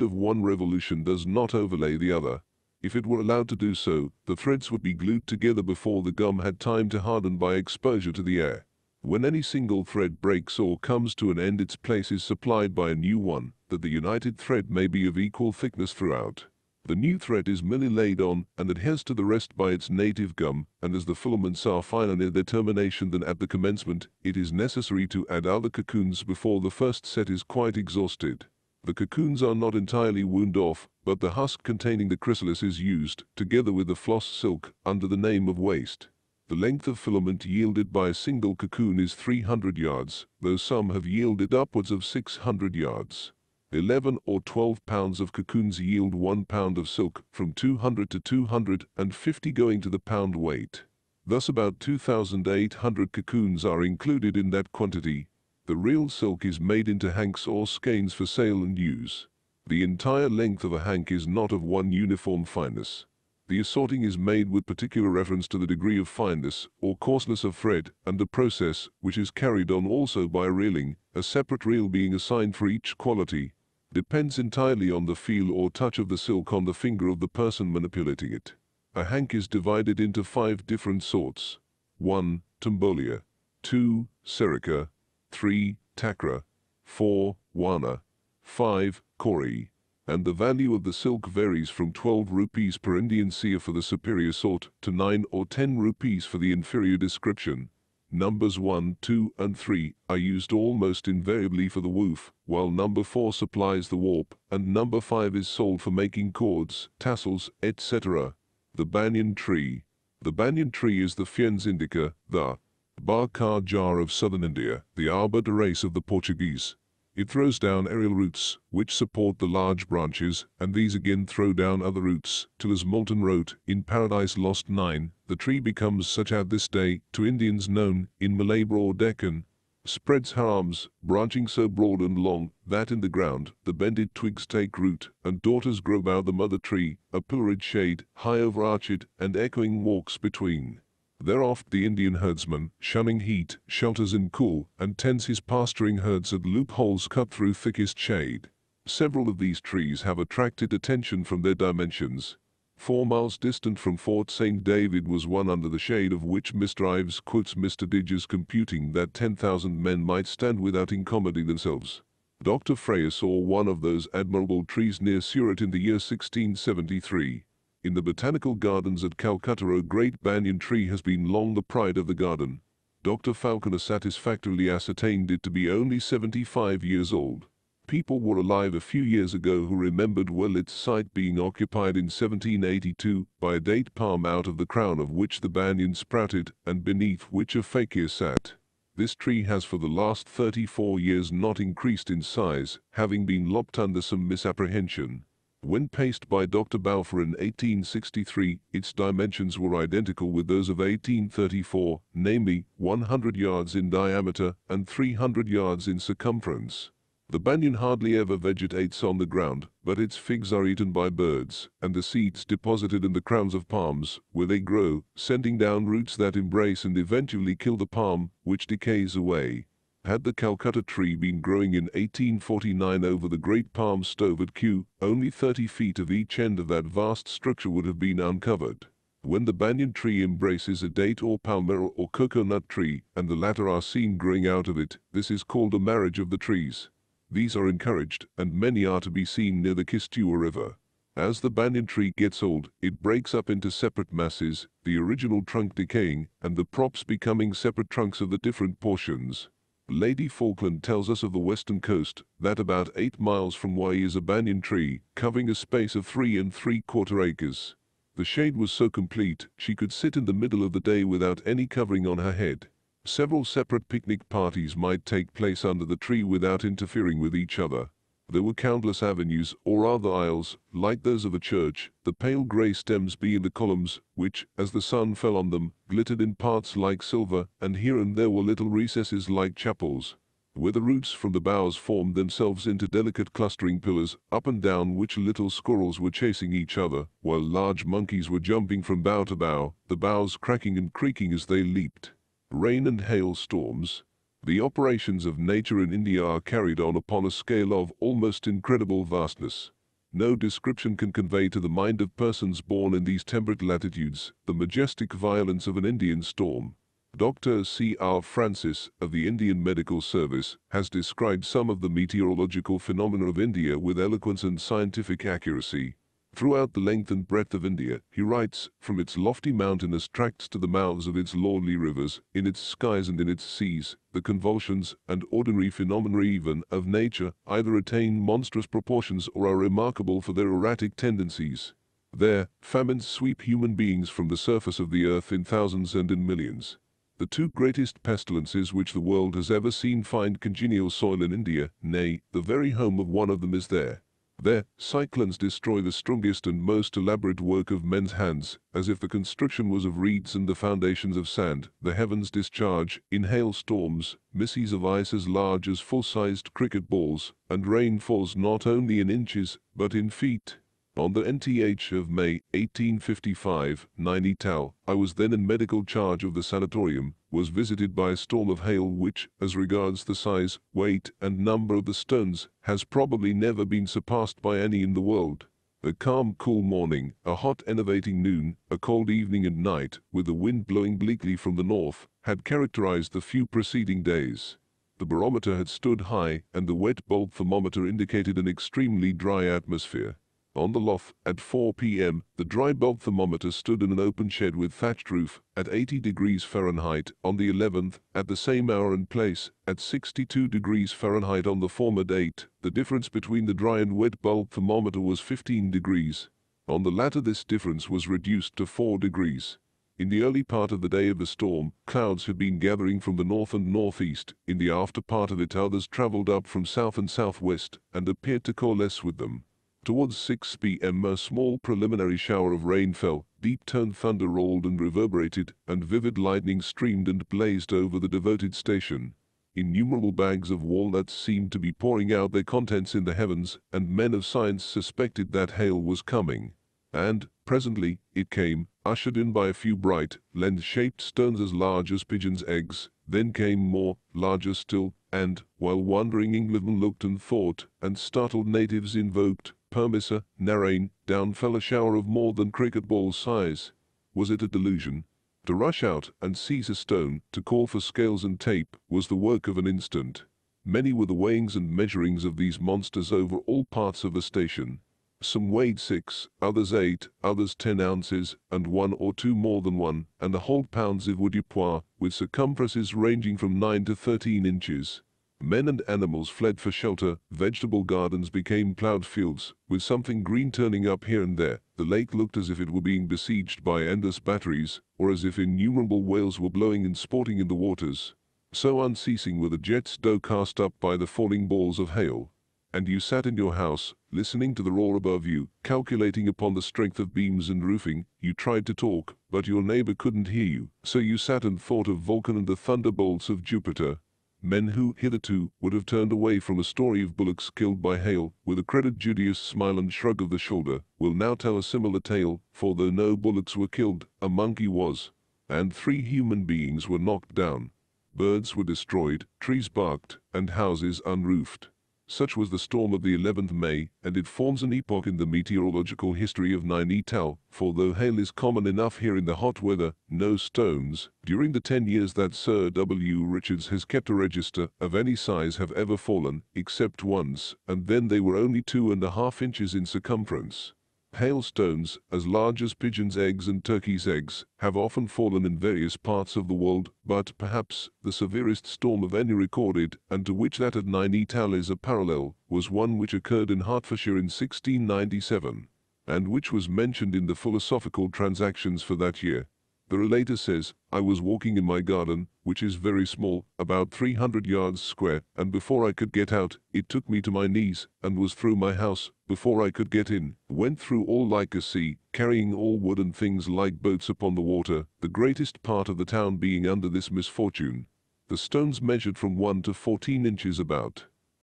of one revolution does not overlay the other. If it were allowed to do so, the threads would be glued together before the gum had time to harden by exposure to the air. When any single thread breaks or comes to an end, its place is supplied by a new one, that the united thread may be of equal thickness throughout. The new thread is merely laid on, and adheres to the rest by its native gum, and as the filaments are finer near their termination than at the commencement, it is necessary to add other cocoons before the first set is quite exhausted. The cocoons are not entirely wound off, but the husk containing the chrysalis is used, together with the floss silk, under the name of waste. The length of filament yielded by a single cocoon is 300 yards, though some have yielded upwards of 600 yards. 11 or 12 pounds of cocoons yield 1 pound of silk, from 200 to 250 going to the pound weight. Thus about 2,800 cocoons are included in that quantity. The real silk is made into hanks or skeins for sale and use. The entire length of a hank is not of one uniform fineness. The assorting is made with particular reference to the degree of fineness or coarseness of thread, and the process, which is carried on also by reeling, a separate reel being assigned for each quality, depends entirely on the feel or touch of the silk on the finger of the person manipulating it. A hank is divided into 5 different sorts. 1. Tumbolia. 2. Serica. 3. Takra. 4. Wana. 5. Kori. And the value of the silk varies from 12 rupees per Indian seer for the superior sort to 9 or 10 rupees for the inferior description. Numbers 1, 2, and 3 are used almost invariably for the woof, while number 4 supplies the warp, and number 5 is sold for making cords, tassels, etc. The banyan tree. The banyan tree is the Fiens indica, the Bakar jar of southern India, the arbor de race of the Portuguese. It throws down aerial roots, which support the large branches, and these again throw down other roots, till as Moulton wrote, in Paradise Lost 9, the tree becomes such at this day, to Indians known, in Malabar or Deccan, spreads her arms, branching so broad and long, that in the ground, the bended twigs take root, and daughters grow about the mother tree, a pilloried shade, high overarched, and echoing walks between. Thereoft the Indian herdsman, shunning heat, shelters in cool, and tends his pasturing herds at loopholes cut through thickest shade. Several of these trees have attracted attention from their dimensions. 4 miles distant from Fort St. David was one under the shade of which Mr. Ives quotes Mr. Digges computing that 10,000 men might stand without incommoding themselves. Dr. Freyer saw one of those admirable trees near Surat in the year 1673. In the botanical gardens at Calcutta a great banyan tree has been long the pride of the garden. Dr. Falconer satisfactorily ascertained it to be only 75 years old. People were alive a few years ago who remembered well its site being occupied in 1782 by a date palm out of the crown of which the banyan sprouted and beneath which a fakir sat. This tree has for the last 34 years not increased in size, having been lopped under some misapprehension. When paced by Dr. Balfour in 1863, its dimensions were identical with those of 1834, namely, 100 yards in diameter and 300 yards in circumference. The banyan hardly ever vegetates on the ground, but its figs are eaten by birds, and the seeds deposited in the crowns of palms, where they grow, sending down roots that embrace and eventually kill the palm, which decays away. Had the Calcutta tree been growing in 1849 over the great palm stove at Kew, only 30 feet of each end of that vast structure would have been uncovered. When the banyan tree embraces a date or palmetto or coconut tree, and the latter are seen growing out of it, this is called a marriage of the trees. These are encouraged, and many are to be seen near the Kistua River. As the banyan tree gets old, it breaks up into separate masses, the original trunk decaying, and the props becoming separate trunks of the different portions. Lady Falkland tells us of the western coast, that about 8 miles from Wai is a banyan tree, covering a space of 3 3/4 acres. The shade was so complete, she could sit in the middle of the day without any covering on her head. Several separate picnic parties might take place under the tree without interfering with each other. There were countless avenues, or rather aisles, like those of a church, the pale grey stems being the columns, which, as the sun fell on them, glittered in parts like silver, and here and there were little recesses like chapels, where the roots from the boughs formed themselves into delicate clustering pillars, up and down which little squirrels were chasing each other, while large monkeys were jumping from bough to bough, the boughs cracking and creaking as they leaped. Rain and hail storms. The operations of nature in India are carried on upon a scale of almost incredible vastness. No description can convey to the mind of persons born in these temperate latitudes the majestic violence of an Indian storm. Dr. C.R. Francis, of the Indian Medical Service, has described some of the meteorological phenomena of India with eloquence and scientific accuracy. Throughout the length and breadth of India, he writes, from its lofty mountainous tracts to the mouths of its lordly rivers, in its skies and in its seas, the convulsions and ordinary phenomena even of nature either attain monstrous proportions or are remarkable for their erratic tendencies. There, famines sweep human beings from the surface of the earth in thousands and in millions. The two greatest pestilences which the world has ever seen find congenial soil in India, nay, the very home of one of them is there. There, cyclones destroy the strongest and most elaborate work of men's hands, as if the construction was of reeds and the foundations of sand. The heavens discharge, in hail storms, missiles of ice as large as full-sized cricket balls, and rain falls not only in inches, but in feet. On the NTH of May, 1855, Nainital, I was then in medical charge of the sanatorium, was visited by a storm of hail which, as regards the size, weight, and number of the stones, has probably never been surpassed by any in the world. A calm, cool morning, a hot, enervating noon, a cold evening and night, with the wind blowing bleakly from the north, had characterized the few preceding days. The barometer had stood high, and the wet bulb thermometer indicated an extremely dry atmosphere. On the loft, at 4 p.m., the dry bulb thermometer stood in an open shed with thatched roof, at 80 degrees Fahrenheit. On the 11th, at the same hour and place, at 62 degrees Fahrenheit on the former date, the difference between the dry and wet bulb thermometer was 15 degrees. On the latter this difference was reduced to 4 degrees. In the early part of the day of the storm, clouds had been gathering from the north and northeast. In the after part of it others traveled up from south and southwest, and appeared to coalesce with them. Towards 6 p.m. a small preliminary shower of rain fell, deep-toned thunder rolled and reverberated, and vivid lightning streamed and blazed over the devoted station. Innumerable bags of walnuts seemed to be pouring out their contents in the heavens, and men of science suspected that hail was coming. And, presently, it came, ushered in by a few bright, lens-shaped stones as large as pigeons' eggs. Then came more, larger still, and, while wondering Englishmen looked and thought, and startled natives invoked Permissa, Narain, down fell a shower of more than cricket ball size. Was it a delusion? To rush out and seize a stone, to call for scales and tape, was the work of an instant. Many were the weighings and measurings of these monsters over all parts of the station. Some weighed 6, others 8, others 10 ounces, and 1 or 2 more than 1, and the whole pounds avoirdupois, with circumferences ranging from 9 to 13 inches. Men and animals fled for shelter, vegetable gardens became plowed fields, with something green turning up here and there. The lake looked as if it were being besieged by endless batteries, or as if innumerable whales were blowing and sporting in the waters. So unceasing were the jets d'eau cast up by the falling balls of hail. And you sat in your house, listening to the roar above you, calculating upon the strength of beams and roofing. You tried to talk, but your neighbor couldn't hear you, so you sat and thought of Vulcan and the thunderbolts of Jupiter. Men who, hitherto, would have turned away from a story of bullocks killed by hail, with a credulous smile and shrug of the shoulder, will now tell a similar tale, for though no bullocks were killed, a monkey was, and 3 human beings were knocked down. Birds were destroyed, trees barked, and houses unroofed. Such was the storm of the 11th May, and it forms an epoch in the meteorological history of Nainital, for though hail is common enough here in the hot weather, no stones, during the 10 years that Sir W. Richards has kept a register, of any size have ever fallen, except once, and then they were only 2.5 inches in circumference. Hailstones, as large as pigeons' eggs and turkeys' eggs, have often fallen in various parts of the world, but perhaps the severest storm of any recorded, and to which that at Nainital is a parallel, was one which occurred in Hertfordshire in 1697, and which was mentioned in the Philosophical Transactions for that year. The relator says, "I was walking in my garden, which is very small, about 300 yards square, and before I could get out, it took me to my knees, and was through my house, before I could get in, went through all like a sea, carrying all wooden things like boats upon the water, the greatest part of the town being under this misfortune. The stones measured from 1 to 14 inches about."